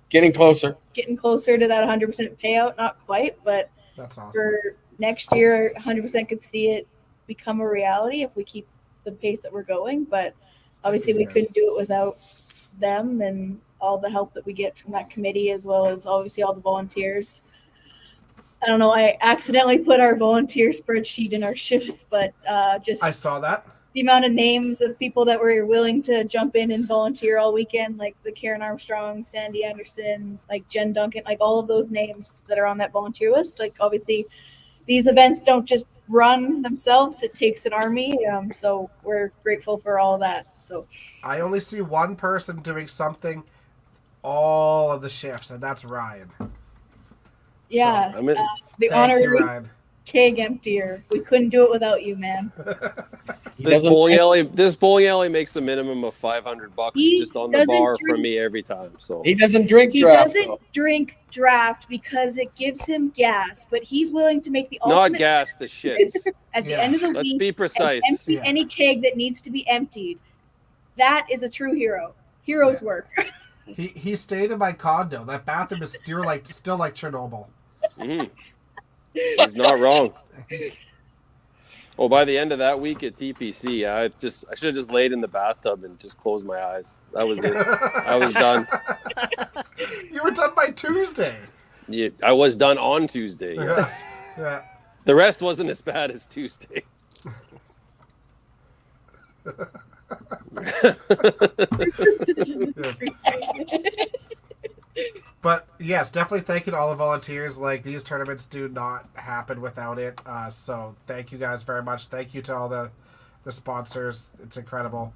Getting closer. getting closer to that 100% payout. Not quite, but That's awesome. for next year, 100% could see it become a reality if we keep the pace that we're going. But obviously, we couldn't do it without them and all the help that we get from that committee, as well as obviously all the volunteers. I don't know. I accidentally put our volunteer spreadsheet in our shifts, but just I saw that. the amount of names of people that were willing to jump in and volunteer all weekend, like the Karen Armstrong, Sandy Anderson, like Jen Duncan, like all of those names that are on that volunteer list. Like obviously, these events don't just run themselves; it takes an army. So we're grateful for all of that. So I only see one person doing something all of the shifts, and that's Ryan. yeah, I'm in. the Thank you, honorary Ryan. keg emptier. We couldn't do it without you, man. He This doesn't bowling drink- alley, this bowling alley makes a minimum of $500 He just on the doesn't bar drink- from me every time. So He doesn't drink He draft. doesn't though. drink draft because it gives him gas, but he's willing to make the not ultimate gas, the shits. at the Yeah. end of the Let's week be and precise. empty Yeah. any keg that needs to be emptied. That is a true hero. Hero's Yeah. work. He stayed in my condo. That bathroom is still like Chernobyl. Mhm. He's not wrong. Oh, by the end of that week at TPC, I should have just laid in the bathtub and just closed my eyes. That was it. I was done. You were done by Tuesday. Yeah, I was done on Tuesday. Yes. Yeah. The rest wasn't as bad as Tuesday. But yes, definitely thank you to all the volunteers. Like, these tournaments do not happen without it. So thank you guys very much. Thank you to all the sponsors. It's incredible.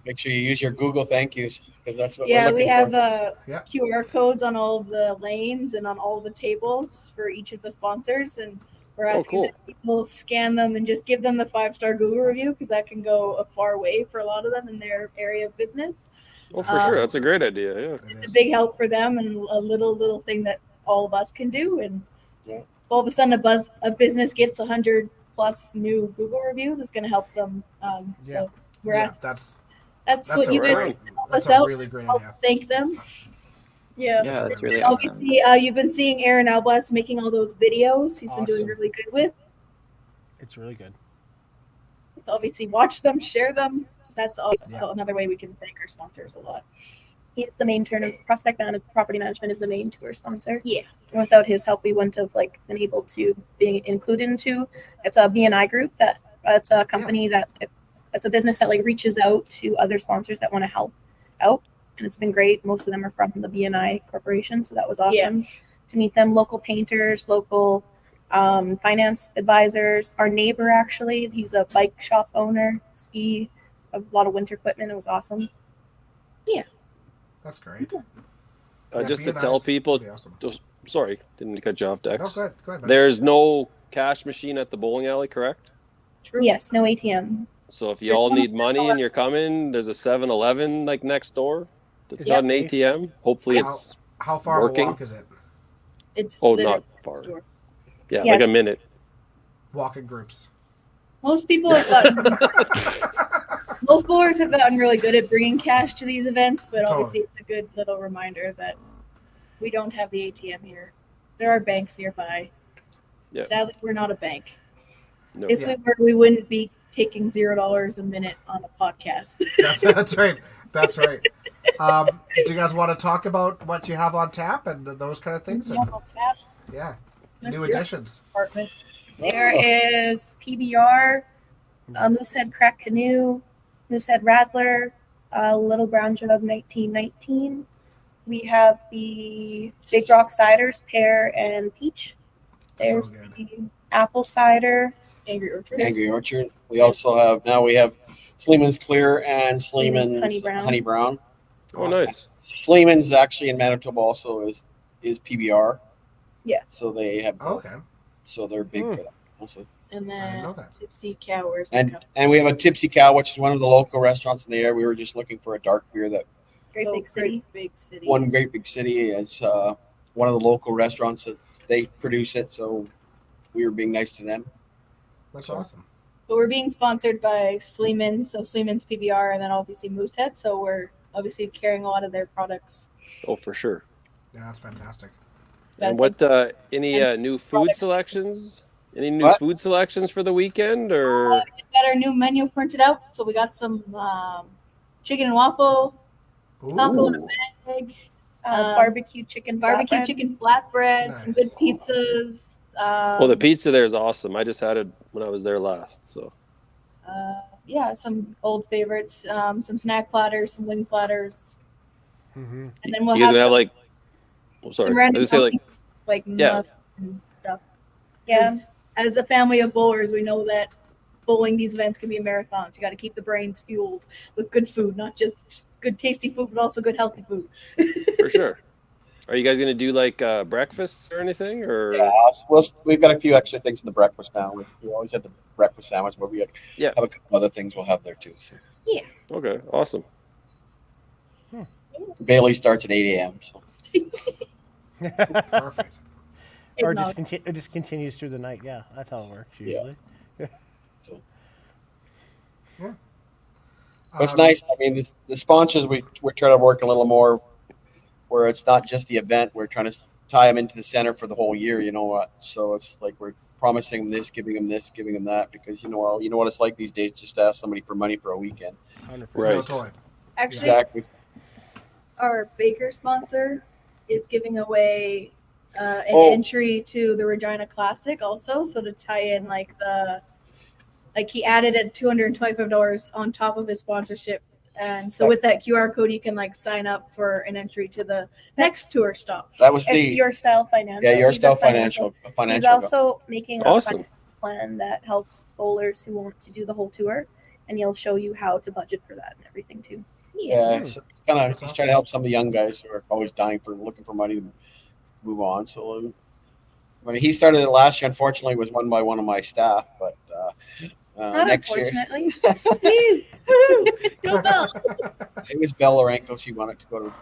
Make sure you use your Google thank yous because that's what Yeah, we're we looking have for. Yep. QR codes on all of the lanes and on all the tables for each of the sponsors, and we're asking cool. that people scan them and just give them the 5-star Google review because that can go a far way for a lot of them in their area of business. Oh, for sure. That's a great idea. Yeah. It's a big help for them and a little thing that all of us can do. And Yeah. all of a sudden, a business gets 100 plus new Google reviews. It's going to help them. So we're Yeah, asking. that's That's what a you guys great, help that's us a out. really great I'll idea. thank them. Yeah. Yeah, that's really awesome. Obviously, you've been seeing Aaron Alblas making all those videos. He's been doing Awesome. really good with. It's really good. Obviously, watch them, share them. That's all, Yeah. another way we can thank our sponsors a lot. He is the main property management is the main tour sponsor. Yeah. And without his help, we wouldn't have been able to be included into. It's a BNI group it's a company it's a business that reaches out to other sponsors that want to help out, and it's been great. Most of them are from the BNI corporation, so that was awesome to meet them. Local painters, local finance advisors. Our neighbor actually, he's a bike shop owner, a lot of winter equipment. It was awesome. That's great. Just to BNI tell is people, pretty awesome. sorry, didn't cut you off, No, Dex. go ahead. There's no cash machine at the bowling alley, correct? True. Yes, no ATM. So if you all need money and you're coming, there's a 7-Eleven next door that's got an ATM. Hopefully it's How far working. of a walk is it? It's oh, literally not far. next door. Yeah, Yeah, like a it's- minute. Walking groups. Most people have gotten. Most bowlers have gotten really good at bringing cash to these events, but Totally. obviously it's a good little reminder that we don't have the ATM here. There are banks nearby. Yeah. Sadly, we're not a bank. No. If we were, we wouldn't be taking $0 a minute on a podcast. That's right. That's right. Do you guys want to talk about what you have on tap and those kind of things? And, yeah, That's new your additions. Department. There is PBR, Moosehead Crack Canoe, Moosehead Rattler, Little Brown Jug 1919. We have the Big Rock Ciders, Pear and Peach. There's So good. the Apple Cider. Angry Orchard. Angry Orchard. We also have Sleeman's Clear and Sleeman's Honey Brown. Oh, nice. Sleeman's actually in Manitoba also is PBR. Yeah. So they have both. Okay. So they're big for that. Also. And I didn't know then that. Tipsy Cow. Where's And that and we have a Tipsy Cow, which is one of the local restaurants in the area. We were just looking for a dark beer that Great Big City. Big City. one great big city is one of the local restaurants that they produce it. So we were being nice to them. That's So- awesome. But we're being sponsored by Sleeman's, so Sleeman's PBR, and then obviously Moosehead. So we're obviously carrying a lot of their products. Oh, for sure. Yeah, that's fantastic. And what any new food selections? Any new What? food selections for the weekend or We just got our new menu printed out, so we got some chicken and waffle, taco and a Ooh. bag, Barbecue chicken barbecue flatbread. chicken flatbread, some good Nice. pizzas. Well, the pizza there is awesome. I just had it when I was there last. So Yeah, yeah, some old favorites, some snack platters, some wing platters, Mm-hmm. and then we'll You guys have gonna have some, like, oh, sorry, some I random was gonna say like, like yeah. muff and stuff. Yeah. As a family of bowlers, we know that bowling these events can be marathons. You got to keep the brains fueled with good food, not just good tasty food, but also good healthy food. For sure. Are you guys gonna do like breakfasts or anything, or Yeah, we've got a few extra things in the breakfast now. We always have the breakfast sandwich, but we have Yeah. a couple other things we'll have there too. So okay, awesome. Bailey starts at 8 a.m. So Perfect. Or Eggnog. it just continues through the night. Yeah, that's how it works usually. but it's nice. I mean, the sponsors we're trying to work a little more where it's not just the event. We're trying to tie them into the center for the whole year. You know what? So it's like we're promising them this, giving them that, because you know what it's like these days, just to ask somebody for money for a weekend. 100%. Right. No toy. Actually, Exactly. our baker sponsor is giving away an Oh. entry to the Regina Classic also. So to tie in he added at $225 on top of his sponsorship. And so with that QR code, you can sign up for an entry to the next tour stop. That was It's the Your Style Financial. Your He's a Style financial. He's also making a Awesome. plan that helps bowlers who want to do the whole tour, and he'll show you how to budget for that and everything too. Yeah, so he's trying to help some of the young guys who are always looking for money to move on. So, I mean, he started it last year. Unfortunately, it was won by one of my staff, but Not next year unfortunately. Go Bell. it was Belle Lorenco. She wanted to go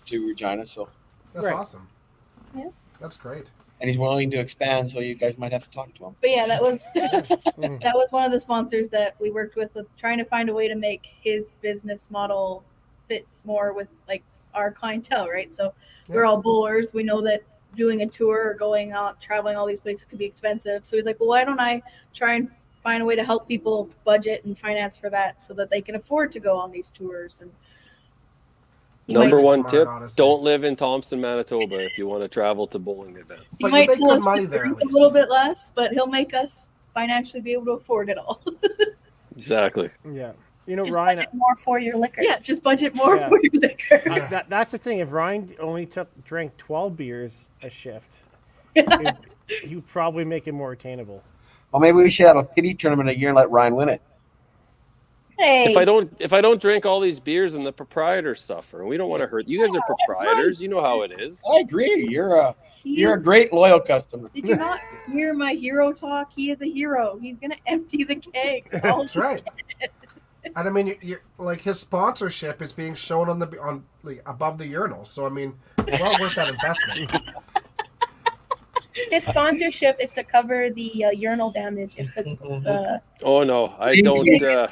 to Regina, so That's Right. awesome. Yeah. That's great. and he's willing to expand. So you guys might have to talk to him. But yeah, that was Mm. that was one of the sponsors that we worked with trying to find a way to make his business model fit more with our clientele, right? So we're all bowlers. We know that doing a tour or going out, traveling all these places could be expensive. So he's like, well, why don't I try and find a way to help people budget and finance for that so that they can afford to go on these tours. And Number one Smart, tip: honestly. don't live in Thompson, Manitoba, if you want to travel to bowling events. he But you might make tell good us money to there, drink at a little least. bit less, but he'll make us financially be able to afford it all. Exactly. Yeah. Just Ryan, budget more for your liquor. Yeah, just budget more Yeah. for your liquor. that's the thing. If Ryan only drank 12 beers a shift, he'd probably make it more attainable. Well, maybe we should have a pity tournament a year and let Ryan win it. Hey. If I don't drink all these beers, and the proprietors suffer, and we don't want to hurt you guys. Are proprietors? You know how it is. I agree. You're a He's- great loyal customer. Did you not hear my hero talk? He is a hero. He's gonna empty the keg. That's right. And I mean, you're like his sponsorship is being shown on above the urinal. So I mean, well worth that investment. His sponsorship is to cover the urinal damage if the Oh no, I don't.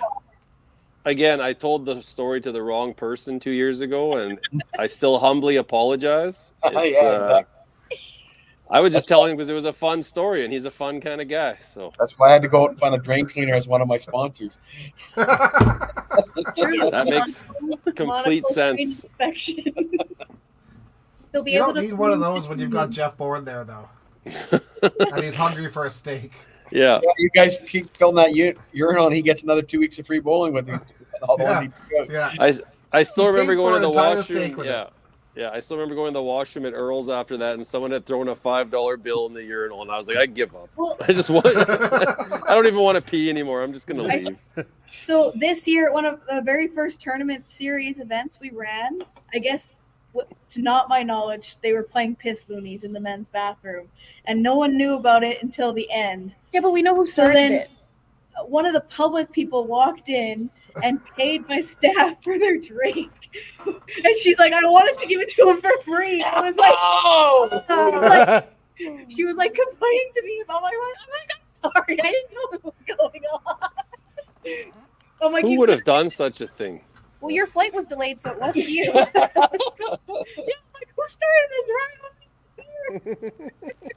Again, I told the story to the wrong person 2 years ago, and I still humbly apologize. It's, I was just telling him because it was a fun story, and he's a fun kind of guy. So That's why I had to go out and find a drain cleaner as one of my sponsors. that makes complete Monocle sense. inspection. he'll be You able don't to need one of those when you've got Jeff Bourne there, though, and he's hungry for a steak. Yeah. Yeah, you guys keep filling that urinal, and he gets another 2 weeks of free bowling with you. All the ones he took. Yeah, I still He remember paid going for to an the entire washroom. steak with Yeah. Yeah, I still remember going to the washroom at Earl's after that, and someone had thrown a $5 bill in the urinal, and I was like, I give up. Well, I just want. I don't even want to pee anymore. I'm just gonna leave. so this year, one of the very first tournament series events we ran, I guess, to not my knowledge, they were playing piss loonies in the men's bathroom, and no one knew about it until the end. Yeah, but we know who So started then, it. one of the public people walked in and paid my staff for their drink. And she's like, I wanted to give it to him for free. I was like, she was like complaining to me about I'm like, I'm sorry, I didn't know what was going on. I'm like, Who would have done such a thing? Well, your flight was delayed, so it wasn't you. Yeah, I'm like, who started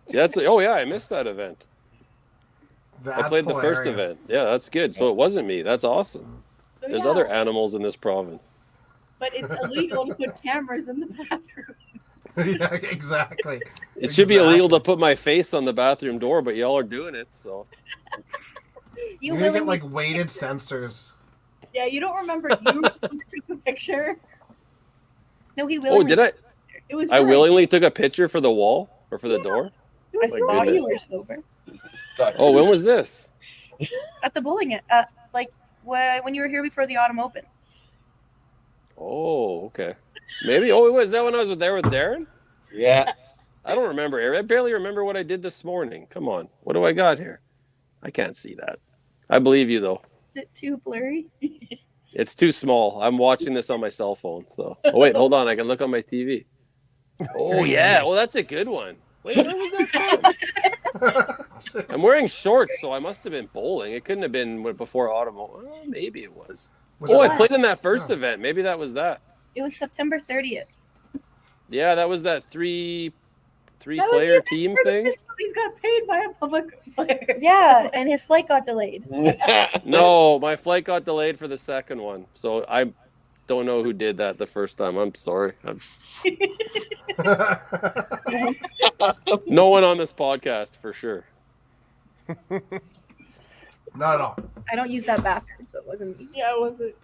this? Oh yeah, I missed that event. that's I played the first hilarious. event. Yeah, that's good. So it wasn't me. That's awesome. So, There's yeah, other animals in this province. but it's illegal to put cameras in the bathroom. Yeah, exactly. It should be illegal to put my face on the bathroom door, but y'all are doing it. So You You're gonna willingly get weighted sensors. Yeah, you don't remember you took the picture. No, he Oh, willingly. did I? It was I Greg. willingly took a picture for the wall or for the door. It was My thought goodness. you were sober Oh, when was this? at the bowling. Like when you were here before the autumn open. Oh, okay. Maybe. Oh, was that when I was there with Darren? Yeah. I don't remember. I barely remember what I did this morning. Come on. What do I got here? I can't see that. I believe you, though. Is it too blurry? It's too small. I'm watching this on my cell phone. So, oh, wait, hold on. I can look on my TV. Oh, yeah. Oh, that's a good one. Wait, where was that from? I'm wearing shorts, so I must have been bowling. It couldn't have been before autumn. Oh, maybe it was. Was Oh, it I played in that last? first No. event. Maybe that was that. It was September 30th. Yeah, that was that three That was player the team where the thing. Pistons got paid by a public player. Yeah, and his flight got delayed. No, my flight got delayed for the second one, so I don't know who did that the first time. I'm sorry. No one on this podcast for sure. Not at all. I don't use that bathroom, so it wasn't me. Yeah, was it?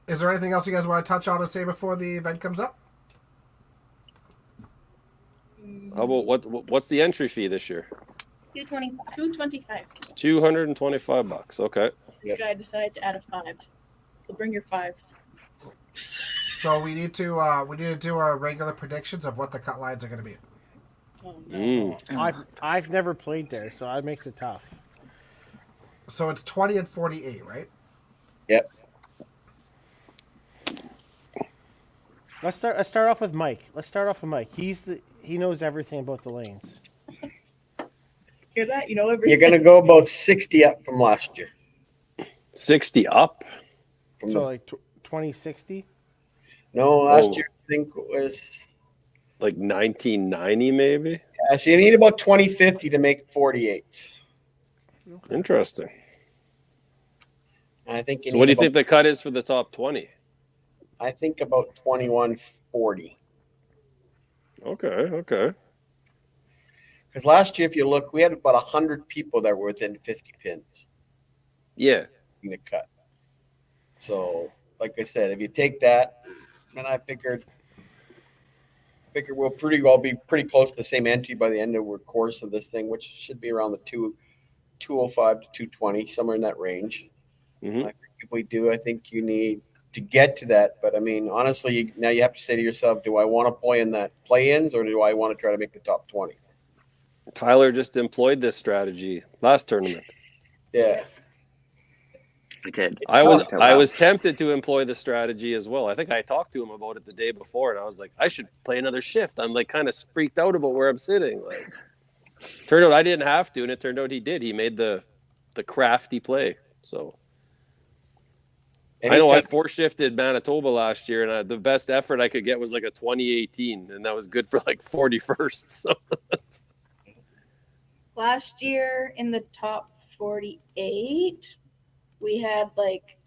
Is there anything else you guys want to touch on or say before the event comes up? How about what's the entry fee this year? 225. 225. $225. Okay. This guy decided to add a 5. So bring your 5s. So we need to do our regular predictions of what the cut lines are going to be. Oh, no. I've never played there, so that makes it tough. So it's 20 and 48, right? Yep. Let's start off with Mike. He knows everything about the lanes. Hear that? You know everything. You're going to go about 60 up from last year. 60 up. From So the, like 2060. no, last Oh. year I think it was. Like 1990, maybe. So you need about 2050 to make 48. Interesting. And I think. So what do you think the cut is for the top 20? I think about 2140. Okay. Because last year, if you look, we had about 100 people that were within 50 pins Yeah. in the cut. So, like I said, if you take that, then I figured we'll pretty well be pretty close to the same entry by the end of the course of this thing, which should be around the 205 to 220, somewhere in that range. Mhm. I think if we do, I think you need to get to that. But I mean, honestly, now you have to say to yourself, do I want to play in that play-ins or do I want to try to make the top 20? Tyler just employed this strategy last tournament. Yeah. We did. I Oh. was tempted to employ the strategy as well. I think I talked to him about it the day before, and I was like, I should play another shift. I'm like kind of freaked out about where I'm sitting. Like, turned out I didn't have to, and it turned out he did. He made the crafty play. So I know I four shifted Manitoba last year, and the best effort I could get was like a 2018, and that was good for like 41st. So Last year in the top 48, we had like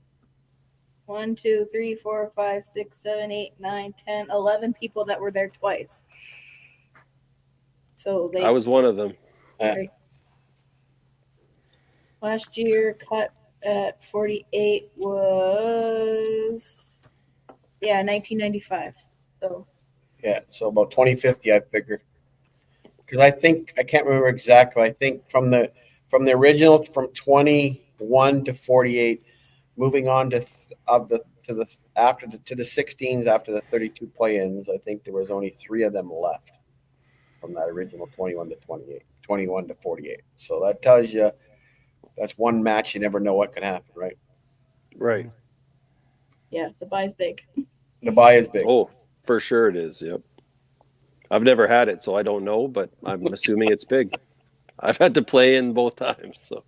1, 2, 3, 4, 5, 6, 7, 8, 9, 10, 11 people that were there twice. So I was one of them. Last year cut at 48 was 1995. So Yeah, so about 2050, I figured. Because I think I can't remember exactly. I think from the original from 21 to 48, moving on to the 16s after the 32 play-ins. I think there was only 3 of them left from that original 21 to 28, 21 to 48. So that tells you that's one match. You never know what could happen, right? Right. yeah, the buy's big. The buy is big. Oh, for sure it is. Yep. I've never had it, so I don't know, but I'm assuming it's big. I've had to play in both times, so.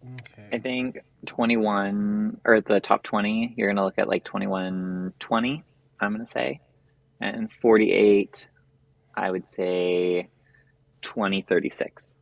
Okay. I think 21 or the top 20, you're going to look at like 2120, I'm going to say. And 48, I would say 2036.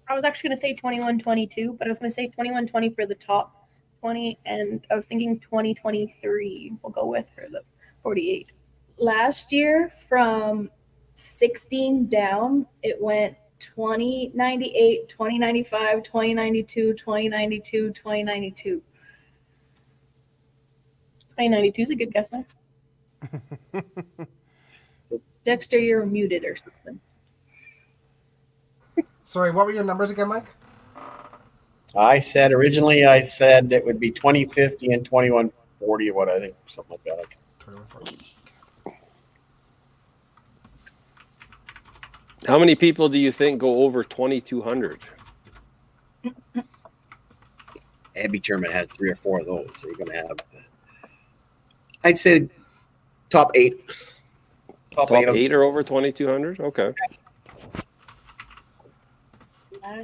I was actually going to say 2122, but I was going to say 2120 for the top 20, and I was thinking 2023 we'll go with for the 48. Last year from 16 down, it went 2098, 2095, 2092, 2092, 2092. 2092 is a good guess, huh? Dexter, you're muted or something. Sorry, what were your numbers again, Mike? Originally I said it would be 2050 and 2140 or what I think, something like that. 2140. How many people do you think go over 2,200? Abby German has 3 or 4 of those, so you're going to have, I'd say, top 8. Top 8 are over 2,200? Okay.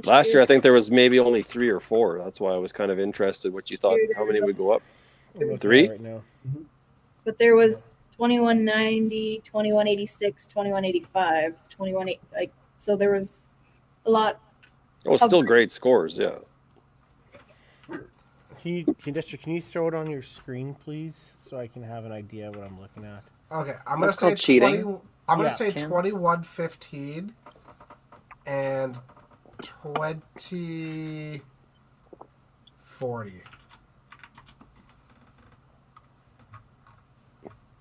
Last year, I think there was maybe only 3 or 4. That's why I was kind of interested what you thought. How many would go up? I'm looking at 3? it right now. But there was 2190, 2186, 2185, 218. Like, so there was a lot. Oh, still great scores, yeah. Can you throw it on your screen, please, so I can have an idea what I'm looking at? Okay, I'm gonna That's say called cheating. 20. I'm gonna Yeah, say Tim. 2115 and 2040.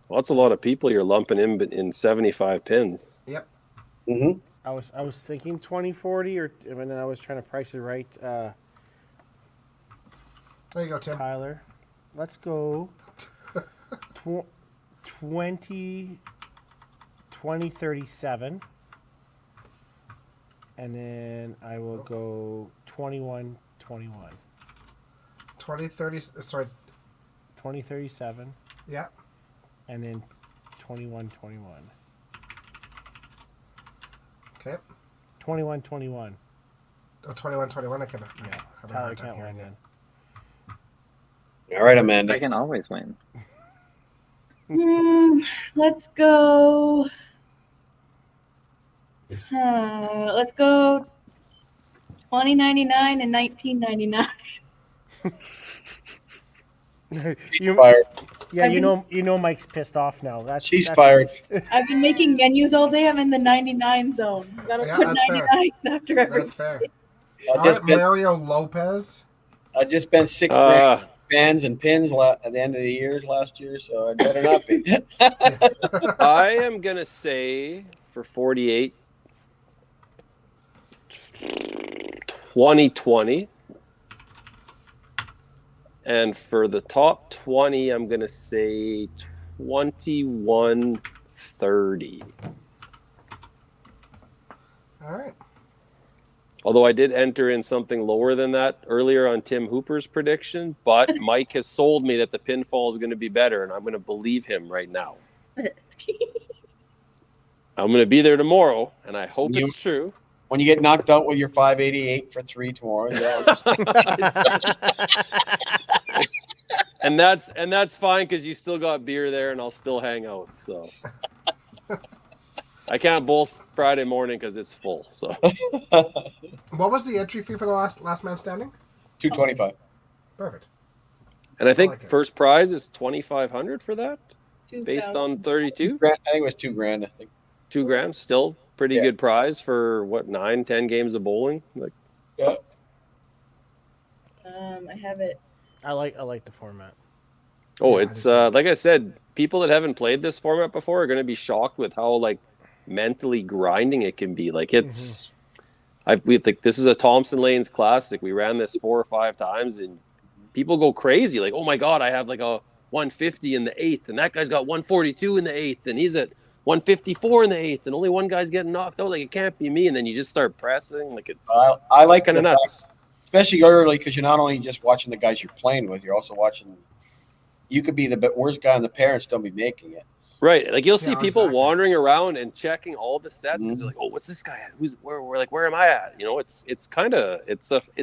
Well, that's a lot of people you're lumping in 75 pins. Yep. Mm-hmm. I was thinking 2040, and then I was trying to price it right. There you go, Tim. Tyler, let's go 2037, and then I will go 2121. 2030. Sorry. 2037, Yeah. and then 2121. Okay. 2121. Oh, 2121. I can. Yeah, have a Tyler hard time can't hearing win you. then. All right, I Amanda. can always win. Let's go. Let's go 2099 and 1999. Fired. Yeah, you know Mike's pissed off now. She's that's fired. I've been making menus all day. I'm in the 99 zone. Gotta Yeah, put that's fair. 99 after everything. That's fair. I All just right, spent, Mario Lopez. I just spent 6 grand fans and pins at the end of the year last year, so I better not be. I am going to say for 48, 2020. And for the top 20, I'm going to say 2130. All right. Although I did enter in something lower than that earlier on Tim Hooper's prediction, but Mike has sold me that the pinfall is going to be better, and I'm going to believe him right now. I'm going to be there tomorrow, and I hope it's true. When you get knocked out with your 588 for 3 tomorrow, and that's fine because you still got beer there, and I'll still hang out. So I can't bowl Friday morning because it's full. So What was the entry fee for the last man standing? $225. Perfect. and I think like it. first prize is 2,500 for that, 2000. based on 32. I think it was $2,000. I think. $2,000, still pretty good prize for what 9-10 games of bowling. Like, Yeah. I have it. I like the format. oh, Yeah, it's I do too. like I said, people that haven't played this format before are going to be shocked with how like mentally grinding it can be. Like it's, we think this is a Thompson Lanes classic. We ran this 4 or 5 times, and people go crazy. Like, oh my god, I have like a 150 in the 8th, and that guy's got 142 in the 8th, and he's at 154 in the 8th, and only one guy's getting knocked out. Like, it can't be me. And then you just start pressing. Like, it's I like kind of the nuts. especially early, because you're not only just watching the guys you're playing with, you're also watching. You could be the worst guy on the pair and still be making it. Right. Like, you'll see Yeah, people exactly. wandering around and checking all the sets because Mhm. they're like, oh, what's this guy at? Where am I at? You know, it's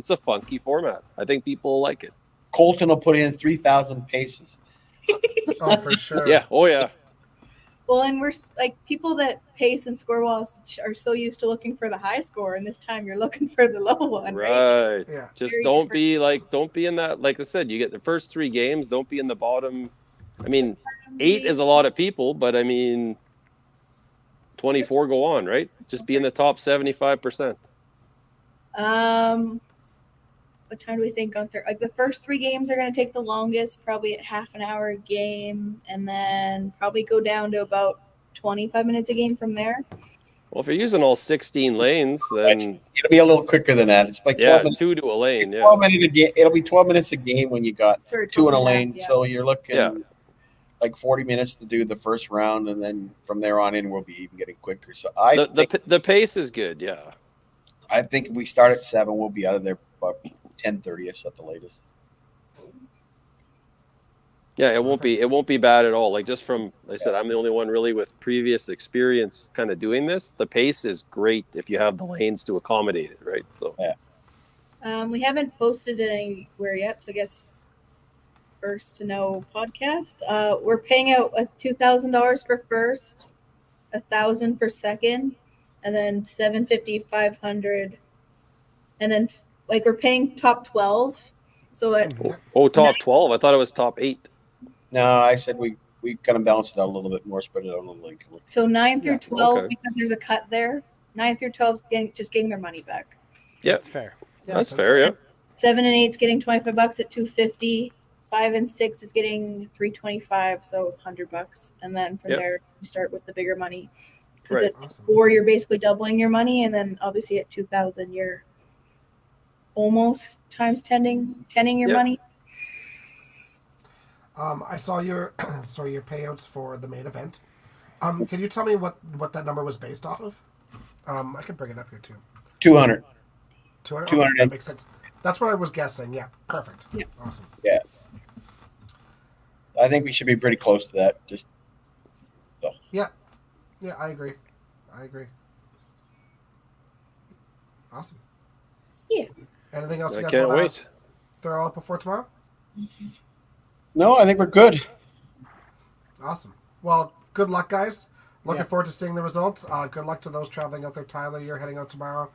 a funky format. I think people like it. Colton will put in 3,000 paces. Oh, for sure. Yeah. Oh, yeah. Well, and we're like people that pace and score walls are so used to looking for the high score, and this time you're looking for the low one, right? Right. Yeah. Just Very don't be in that. Like I said, you get the first 3 games. Don't be in the bottom. I mean, 8 is a lot of people, but I mean, 24 go on, right? Just be in the top 75%. What time do we think on third? Like the first 3 games are going to take the longest, probably at half an hour a game, and then probably go down to about 25 minutes a game from there. Well, if you're using all 16 lanes, then It'll be a little quicker than that. It's like 12 yeah, minutes. 2 to a lane. Yeah. 12 minutes a game. It'll be 12 minutes a game when you got Sorry, 2 in a 12 and half, lane. yeah. So you're looking Yeah. like 40 minutes to do the first round, and then from there on in, we'll be even getting quicker. So I The pace is good. Yeah. think if we start at 7, we'll be out of there about 10:30ish at the latest. Yeah, it won't be bad at all. Like just from, like I said, I'm the only one really with previous experience kind of doing this. The pace is great if you have the lanes to accommodate it, right? So We haven't posted it anywhere yet, so I guess first to know podcast. We're paying out $2,000 for first, $1,000 for second, and then $750, $500, and then like we're paying top 12. So top 12. I thought it was top 8. No, I said we kind of balance it out a little bit more, spread it out a little bit. So 9 through Yeah, 12, okay. because there's a cut there. 9 through 12 is just getting their money back. Yeah, That's fair. that's fair. Yeah. 7 and 8 is getting $25 at $250. 5 and 6 is getting $325, so $100. And then from Yep. there, you start with the bigger money. Because Right. at Awesome. 4, you're basically doubling your money, and then obviously at 2,000, you're almost times 10ing your Yep. money. I saw your your payouts for the main event. Can you tell me what that number was based off of? I can bring it up here too. 200. 200. 200. That makes sense. That's what I was guessing. Yeah, perfect. Yeah. Awesome. I think we should be pretty close to that. Just Yeah, I agree. Awesome. Yeah. Anything else I you guys can't want wait. to throw up before tomorrow? no, I think we're good. Awesome. Well, good luck, guys. Looking Yeah. forward to seeing the results. Good luck to those traveling out there. Tyler, you're heading out tomorrow.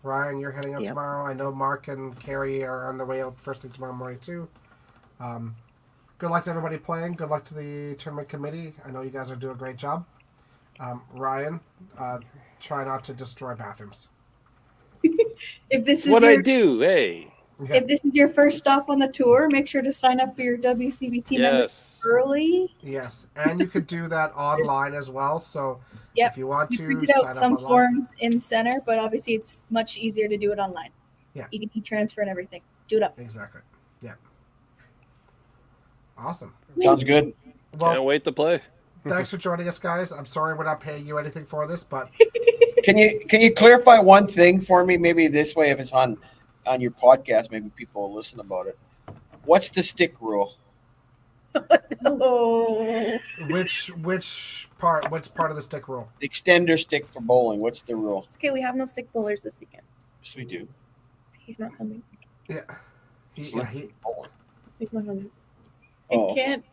Ryan, you're heading out Yep. tomorrow. I know Mark and Carrie are on their way out first thing tomorrow morning, too. Good luck to everybody playing. Good luck to the tournament committee. I know you guys are doing a great job. Ryan, try not to destroy bathrooms. If this It's is what your I do. Hey. Yeah. if this is your first stop on the tour, make sure to sign up for your WCBT members Yes. early. Yes, and you could do that online as well. So Yep. if you want You to printed sign out up some online. forms in center, but obviously it's much easier to do it online. Yeah. You can e-transfer and everything. Do it up. Exactly. Yeah. Awesome. Sounds good. Well, Can't wait to play. thanks for joining us, guys. I'm sorry we're not paying you anything for this, but Can you clarify one thing for me? Maybe this way, if it's on your podcast, maybe people will listen about it. What's the stick rule? Oh. which part of the stick rule? The extender stick for bowling. What's the rule? It's okay. We have no stick bowlers this weekend. Yes, we do. He's not coming. Yeah. Bowling. He's not coming. Oh. It can't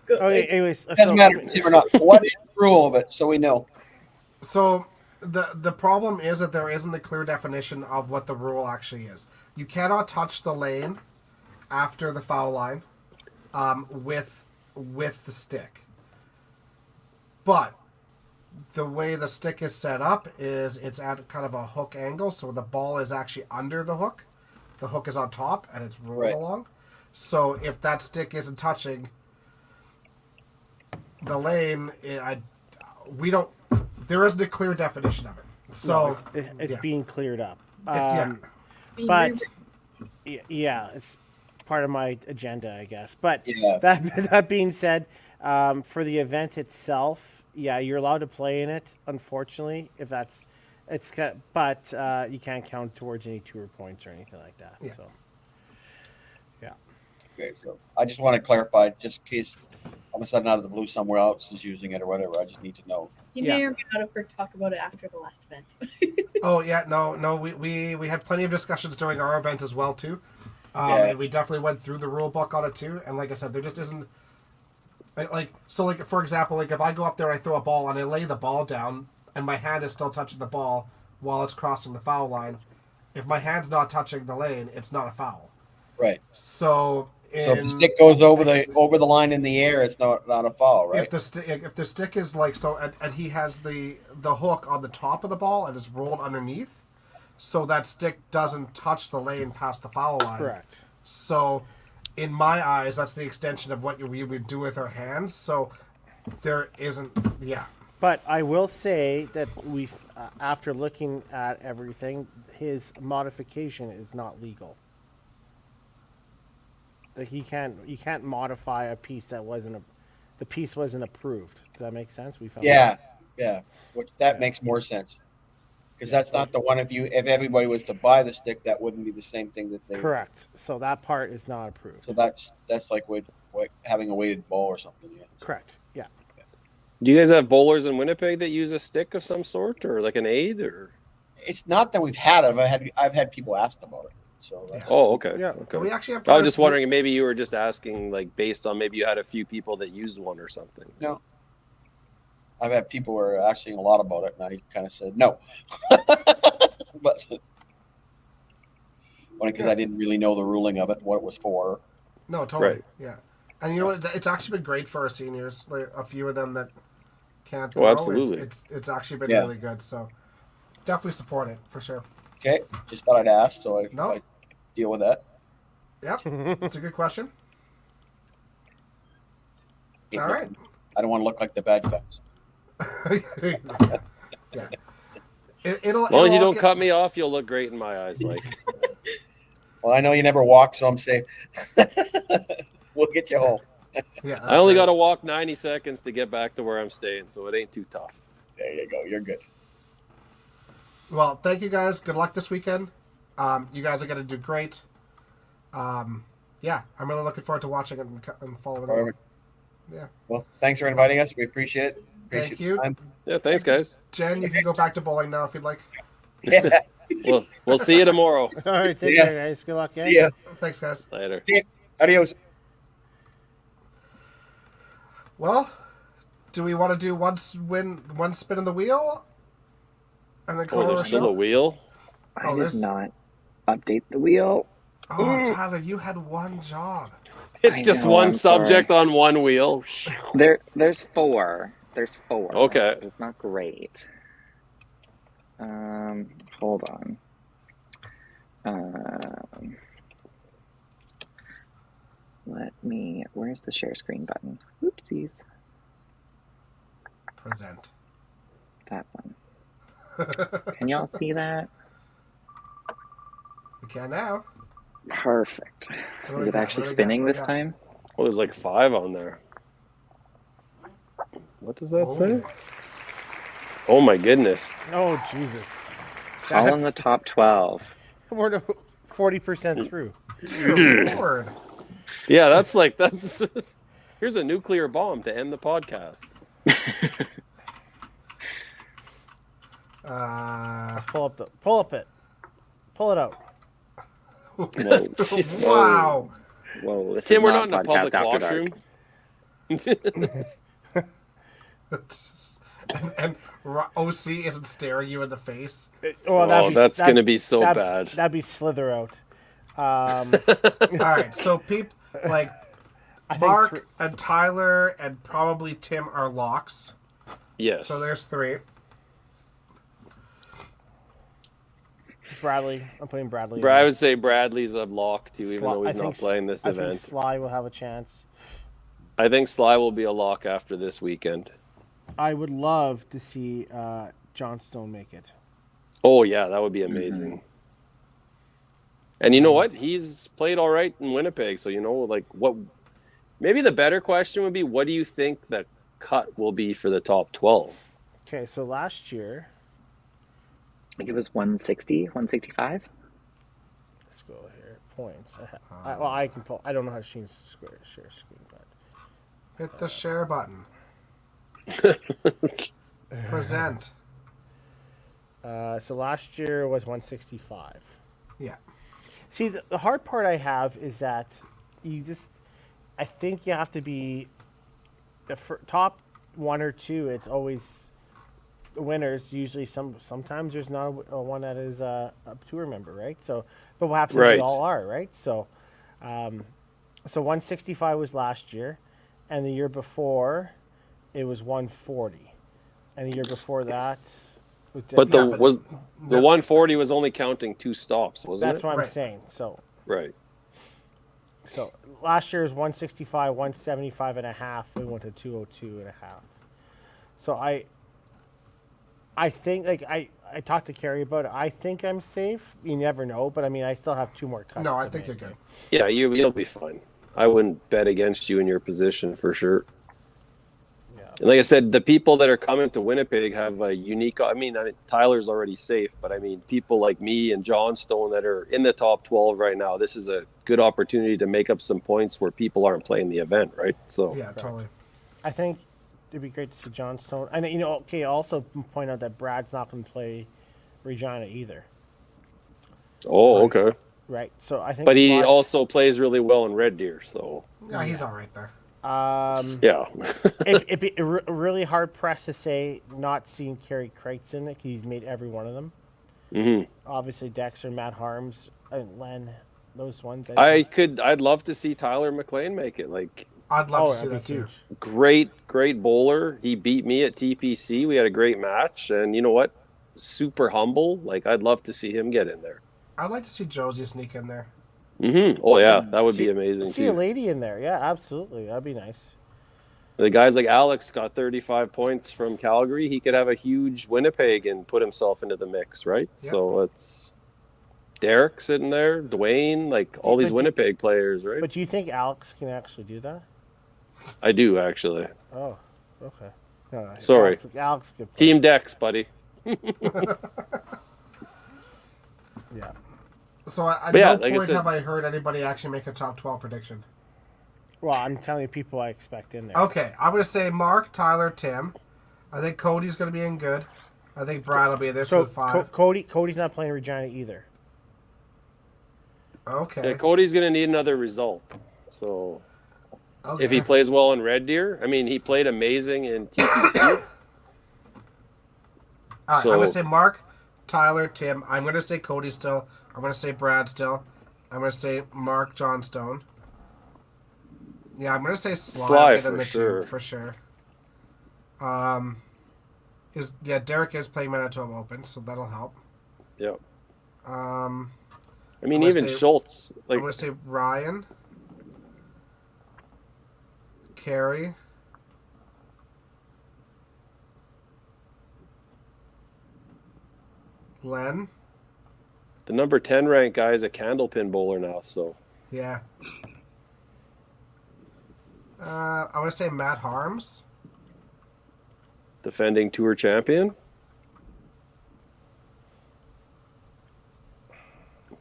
go. Okay, anyways. Doesn't so- matter if it's him or not. What is the rule of it, so we know? So the problem is that there isn't a clear definition of what the rule actually is. You cannot touch the lane after the foul line with the stick. But the way the stick is set up is it's at kind of a hook angle, so the ball is actually under the hook. The hook is on top and it's rolled Right. along. So if that stick isn't touching the lane, there isn't a clear definition of it. So It's yeah. being cleared up. Yeah. But yeah, it's part of my agenda, I guess. But Yeah. that being said, for the event itself, yeah, you're allowed to play in it. Unfortunately, but you can't count towards any tour points or anything like that. Yeah. So Okay, so I just want to clarify, just in case all of a sudden out of the blue somewhere else is using it or whatever. I just need to know. You Yeah. may or may not have heard talk about it after the last event. Oh yeah, no. We had plenty of discussions during our event as well too. Yeah. And we definitely went through the rule book on it too. And like I said, there just isn't like for example, like if I go up there and I throw a ball and I lay the ball down and my hand is still touching the ball while it's crossing the foul line, if my hand's not touching the lane, it's not a foul. Right. So So if the stick goes over the line in the air, it's not a foul, right? If the stick is like so, and he has the hook on the top of the ball and is rolled underneath, so that stick doesn't touch the lane past the foul line. Correct. So, in my eyes, that's the extension of what we would do with our hands. So, there isn't, yeah. But I will say that after looking at everything, his modification is not legal. Like you can't modify a piece that the piece wasn't approved. Does that make sense? We found Yeah. Which that makes more sense. Because that's not the one. If everybody was to buy the stick, that wouldn't be the same thing that they. Correct. So that part is not approved. So that's like having a weighted ball or something. Yeah. Correct. Yeah. Do you guys have bowlers in Winnipeg that use a stick of some sort, or like an aid, or? It's not that we've had it. I've had people ask about it. So that's. Oh, okay. Yeah. Okay. We actually have. I was just wondering, maybe you were just asking, like, based on maybe you had a few people that used one or something. No. I've had people who are asking a lot about it, and I kind of said no. But because I didn't really know the ruling of it, what it was for. No, totally. Right. Yeah. And you know what? It's actually been great for our seniors. Like a few of them that can't Oh, go. absolutely. It's actually been really good. So definitely support it for sure. Okay, just thought I'd ask, so I No. deal with that. Yep, it's a good question. All right. I don't want to look like the bad guys. Yeah. As long as you don't cut me off, you'll look great in my eyes, Mike. Well, I know you never walk, so I'm safe. We'll get you home. Yeah, I only got to walk 90 seconds to get back to where I'm staying, so it ain't too tough. There you go. You're good. Well, thank you guys. Good luck this weekend. You guys are going to do great. Yeah, I'm really looking forward to watching it and following along. Yeah. Well, thanks for inviting us. We appreciate it. Thank you. Yeah, thanks, guys. Jen, you can go back to bowling now if you'd like. Yeah. We'll see you tomorrow. All right. Take care, guys. Good luck. Yeah. See ya. Thanks, guys. Later. Adios. Well, do we want to do one spin of the wheel? And then call Oh, it a there's still show? a wheel? I Oh, did there's- not update the wheel. Oh, Tyler, you had one job. It's I just know, one I'm subject on one wheel. There's four. There's four. Okay. It's not great. Hold on. Where's the share screen button? Oopsies. Present. That one. Can y'all see that? We can now. Perfect. What do Is we it got? actually What do we got? spinning What do we this got? time? Oh, there's like 5 on there. What does that say? Oh my goodness. Oh Jesus. Call in the top 12. We're to 40% through. Dear Lord. Yeah, that's here's a nuclear bomb to end the podcast. Pull it out. Whoa, jeez. Wow. Whoa, this Tim, is we're not not in a public podcast after dark. washroom. and OC isn't staring you in the face. That's going to be so bad. That'd be Slither out. All right, so like I think Mark and Tyler and probably Tim are locks. Yes. So there's 3. Bradley. I'm putting Bradley. I would say Bradley's a lock too, even Sly- though he's I not think- playing this I event. think Sly will have a chance. I think Sly will be a lock after this weekend. I would love to see Johnstone make it. Oh yeah, that would be amazing. Mm-hmm. And you know what? He's played all right in Winnipeg, so what? Maybe the better question would be, what do you think the cut will be for the top 12? Okay, so last year, I think it was 160, 165. let's go here. Points. I can pull. I don't know how to share screen, but Hit the share button. Present. so last year was 165. Yeah. See, the hard part I have is that I think you have to be the top 1 or 2. It's always the winners. Usually, sometimes there's not one that is a tour member, right? So, but what happens is Right. they all are, right? So, So 165 was last year, and the year before, it was 140, and the year before that, But Yeah, but the 140 was only counting 2 stops, wasn't that's it? what I'm Right. saying. So Right. last year's 165, 175 and a half. We went to 202 and a half. So I think like I talked to Carrie about it. I think I'm safe. You never know, but I mean I still have 2 more cuts. no, I to think you're make. good. Yeah, you'll be fine. I wouldn't bet against you in your position for sure. Yeah. And like I said, the people that are coming to Winnipeg have a unique. I mean, Tyler's already safe, but I mean, people like me and Johnstone that are in the top 12 right now. This is a good opportunity to make up some points where people aren't playing the event, right? So Yeah, totally. I think it'd be great to see Johnstone. And okay. Also point out that Brad's not going to play Regina either, Oh, Right. okay. right? So I think. But he also plays really well in Red Deer, so Yeah, he's all right there. yeah. It'd be really hard pressed to say not seeing Kerry Crichton. Like he's made every one of them. hmm Obviously, Dexter, Matt Harms, and Len. Those ones. I'd love to see Tyler McLean make it. Like, I'd love to that'd see be that too. huge. great bowler. He beat me at TPC. We had a great match, and you know what? Super humble. Like, I'd love to see him get in there. I'd like to see Josie sneak in there. Oh yeah, that would be amazing See a too. lady in there. Yeah, absolutely. That'd be nice. The guys like Alex got 35 points from Calgary. He could have a huge Winnipeg and put himself into the mix, right? Yep. So it's Derek sitting there, Dwayne, like all these Winnipeg players, right? But do you think Alex can actually do that? I do actually. Oh, okay. No, Sorry. Alex could play. Team Dex, buddy. Yeah. So at But yeah, no like I point said- have I heard anybody actually make a top 12 prediction. Well, I'm telling you, people I expect in there. Okay, I'm going to say Mark, Tyler, Tim. I think Cody's going to be in good. I think Brad will be there, so So 5. Cody's not playing Regina either. Okay. Yeah, Cody's going to need another result. So Okay. if he plays well in Red Deer, I mean, he played amazing in TPC. All right, I'm going to so- say Mark, Tyler, Tim. I'm going to say Cody still. I'm going to say Brad still. I'm going to say Mark Johnstone. Yeah, I'm going to say Sly, Sly get in for the sure. two, for sure. Derek is playing Manitoba Open, so that'll help. Yep. Um, I mean, I'm gonna even say- Schultz, I'm like, going to say Ryan, Carrie, Len. the number 10 ranked guy is a candlepin bowler now. So Yeah. I'm going to say Matt Harms. defending tour champion.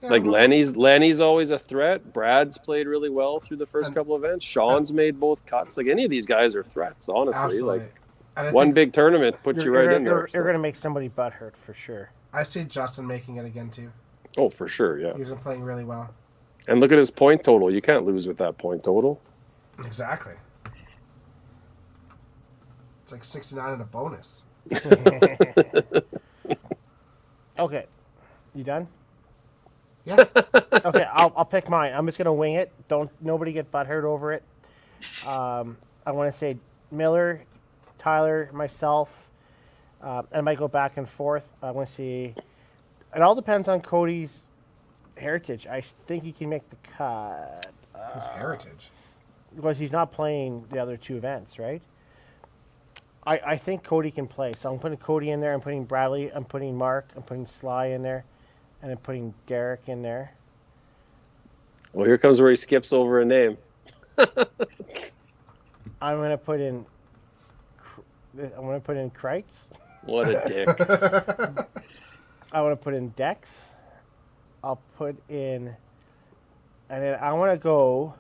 Yeah, Like well, Lenny's always a threat. Brad's played really well through the first And- couple events. Sean's made both cuts. Like any of these guys are threats, honestly. Absolutely. Like And I one think big tournament puts you right in there. You're so- going to make somebody butthurt for sure. I see Justin making it again, too. Oh, for sure, yeah. He's been playing really well. And look at his point total. You can't lose with that point total. Exactly. It's like 69 and a bonus. Okay. You done? Yeah. Okay, I'll pick mine. I'm just gonna wing it. Nobody get butthurt over it. I want to say Miller, Tyler, myself, and I might go back and forth. I want to see. It all depends on Cody's heritage. I think he can make the cut His heritage. because he's not playing the other 2 events, right? I think Cody can play. So I'm putting Cody in there. I'm putting Bradley. I'm putting Mark. I'm putting Sly in there. And I'm putting Derek in there. Well, here comes where he skips over a name. I'm gonna put in. I'm gonna put in Kreitz. What a dick. I want to put in Dex. I'll put in, and then I want to go.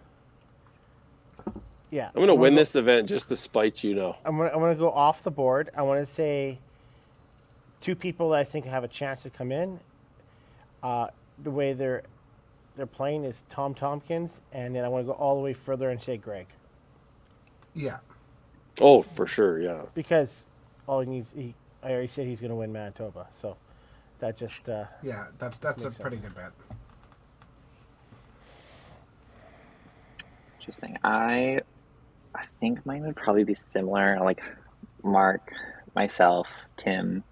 Yeah, I'm gonna win this event just to spite you now. I'm gonna go off the board. I want to say 2 people that I think have a chance to come in. The way they're playing is Tom Tompkins, and then I want to go all the way further and say Greg, Yeah. Oh, for sure, yeah. because all he needs. I already said he's going to win Manitoba, so that just. Yeah, that's a Makes pretty sense. good bet. Interesting. I think mine would probably be similar. Like Mark, myself, Tim.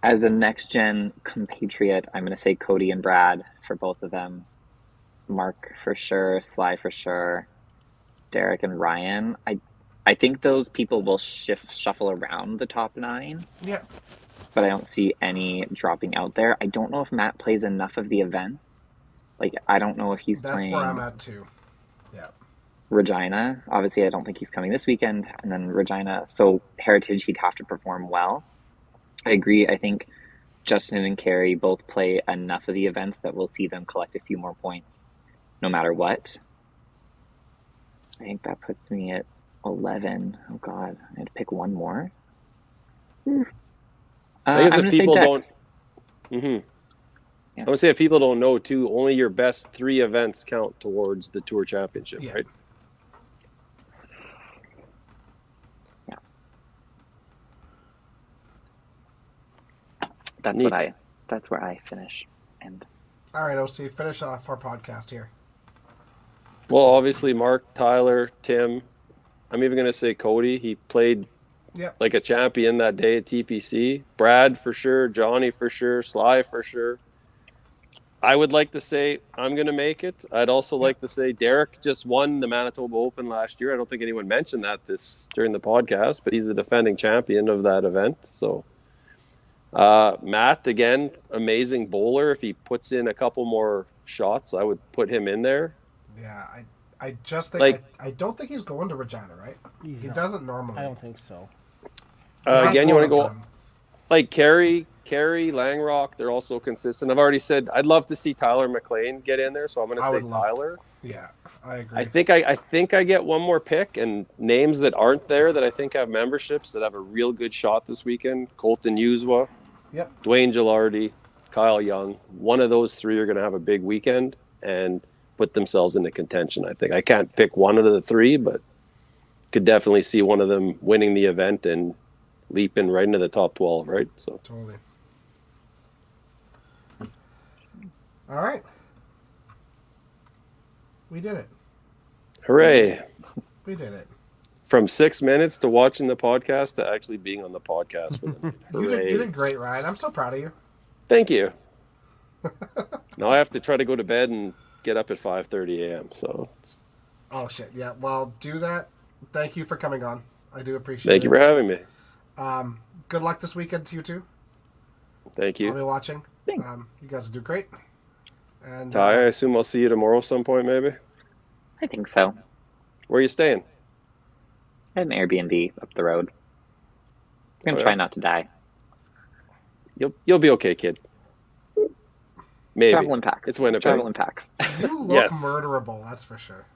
As a next gen compatriot, I'm going to say Cody and Brad for both of them. Mark for sure, Sly for sure, Derek and Ryan. I think those people will shuffle around the top 9. Yeah. But I don't see any dropping out there. I don't know if Matt plays enough of the events. Like, I don't know if he's playing. That's where I'm at too. Yeah. Regina. Obviously, I don't think he's coming this weekend. And then Regina. So Heritage, he'd have to perform well. I agree. I think Justin and Carrie both play enough of the events that we'll see them collect a few more points no matter what. I think that puts me at 11. Oh, God. I had to pick one more. I guess I'm if going to say people Dex. don't. Yeah. I would say if people don't know too, only your best 3 events count towards the Tour Championship, Yeah. right? Yeah. That's Neat. that's where I finish. And All right, OC, finish off our podcast here. Well, obviously, Mark, Tyler, Tim. I'm even going to say Cody. He played Yep. like a champion that day at TPC. Brad for sure. Johnny for sure. Sly for sure. I would like to say I'm going to make it. I'd also like to say Derek just won the Manitoba Open last year. I don't think anyone mentioned that during the podcast, but he's the defending champion of that event. So Matt, again, amazing bowler. If he puts in a couple more shots, I would put him in there. Yeah, I just think Like- I don't think he's going to Regina, right? He's He not. doesn't normally. I don't think so. Again, you want to go Time. like Carey, Langrock. They're also consistent. I've already said I'd love to see Tyler McLean get in there, so I'm going to I say would love- Tyler. Yeah, I agree. I think I get one more pick, and names that aren't there that I think have memberships that have a real good shot this weekend. Colton Uswa, Yep. Dwayne Gilardi, Kyle Young. One of those 3 are going to have a big weekend and put themselves into contention. I think I can't pick one of the 3, but could definitely see one of them winning the event and leaping right into the top 12. Right, so Totally. All right. We did it. hooray! We did it. From 6 minutes to watching the podcast to actually being on the podcast for the night. You Hooray. did great, Ryan. I'm so proud of you. Thank you. Now I have to try to go to bed and get up at 5:30 a.m. So Oh shit. Yeah. Well, do that. Thank you for coming on. I do appreciate it. thank you for having me. Good luck this weekend to you two. Thank I'll you. be watching. Thanks. You guys will do great. And Ty, I assume I'll see you tomorrow some point, maybe. I think so. Where are you staying? I had an Airbnb up the road. I'm going to Oh, try yeah? not to die. You'll be okay, kid. Maybe. Travel impacts. It's Winnipeg. Travel impacks. you look Yes. murderable. That's for sure.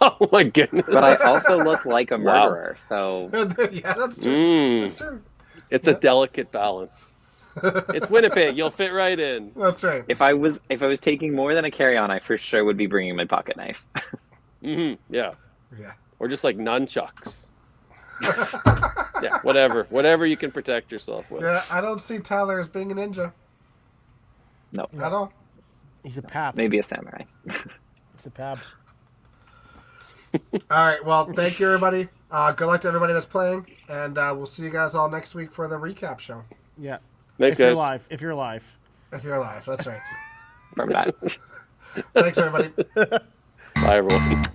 Oh my goodness. But I also look like a Wow. murderer, so Yeah, that's true. That's Mm, true. it's a delicate balance. It's Winnipeg. You'll fit right in. That's right. if I was taking more than a carry-on, I for sure would be bringing my pocket knife. Yeah. Yeah. Or just like nunchucks. Yeah, whatever you can protect yourself with. Yeah, I don't see Tyler as being a ninja No, at all. He's a pap. maybe a samurai. It's a pap. All right. Well, thank you, everybody. Good luck to everybody that's playing, and we'll see you guys all next week for the recap show. Yeah. Thanks, If you're guys. alive. If you're alive. If you're alive, that's right. Remember that. Thanks, everybody. Bye, everyone.